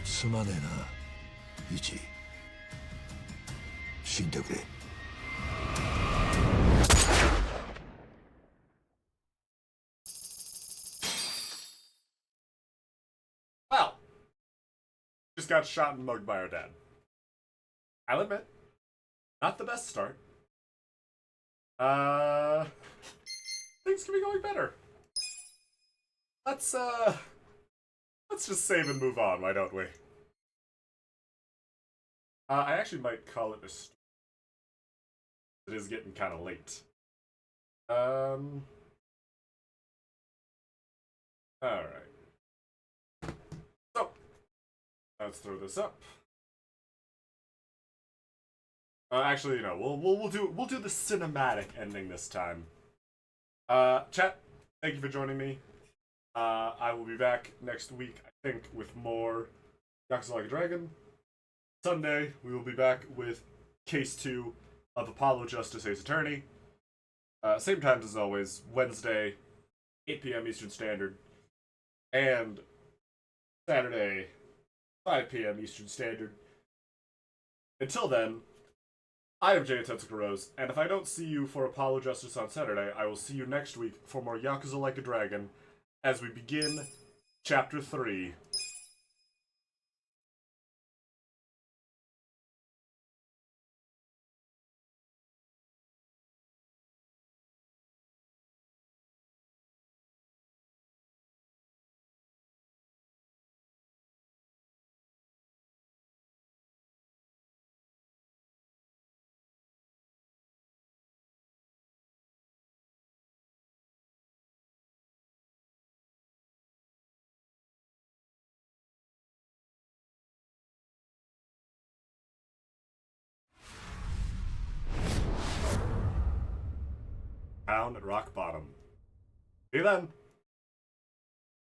すまねえな、イチ。死んでくれ。Well, just got shot and mugged by our dad. I'll admit, not the best start. Things could be going better. Let's just save and move on, why don't we? I actually might call it a story. It is getting kind of late. Alright. So, let's throw this up. Actually, you know, we'll do the cinematic ending this time. Chat, thank you for joining me. I will be back next week, I think, with more Yakuza Like a Dragon. Sunday, we will be back with Case 2 of Apollo Justice Ace Attorney. Same times as always, Wednesday, 8 p.m. Eastern Standard, and Saturday, 5 p.m. Eastern Standard. Until then, I am Jay Tetsuka Rose, and if I don't see you for Apollo Justice on Saturday, I will see you next week for more Yakuza Like a Dragon as we begin Chapter 3. Down at rock bottom. See you then.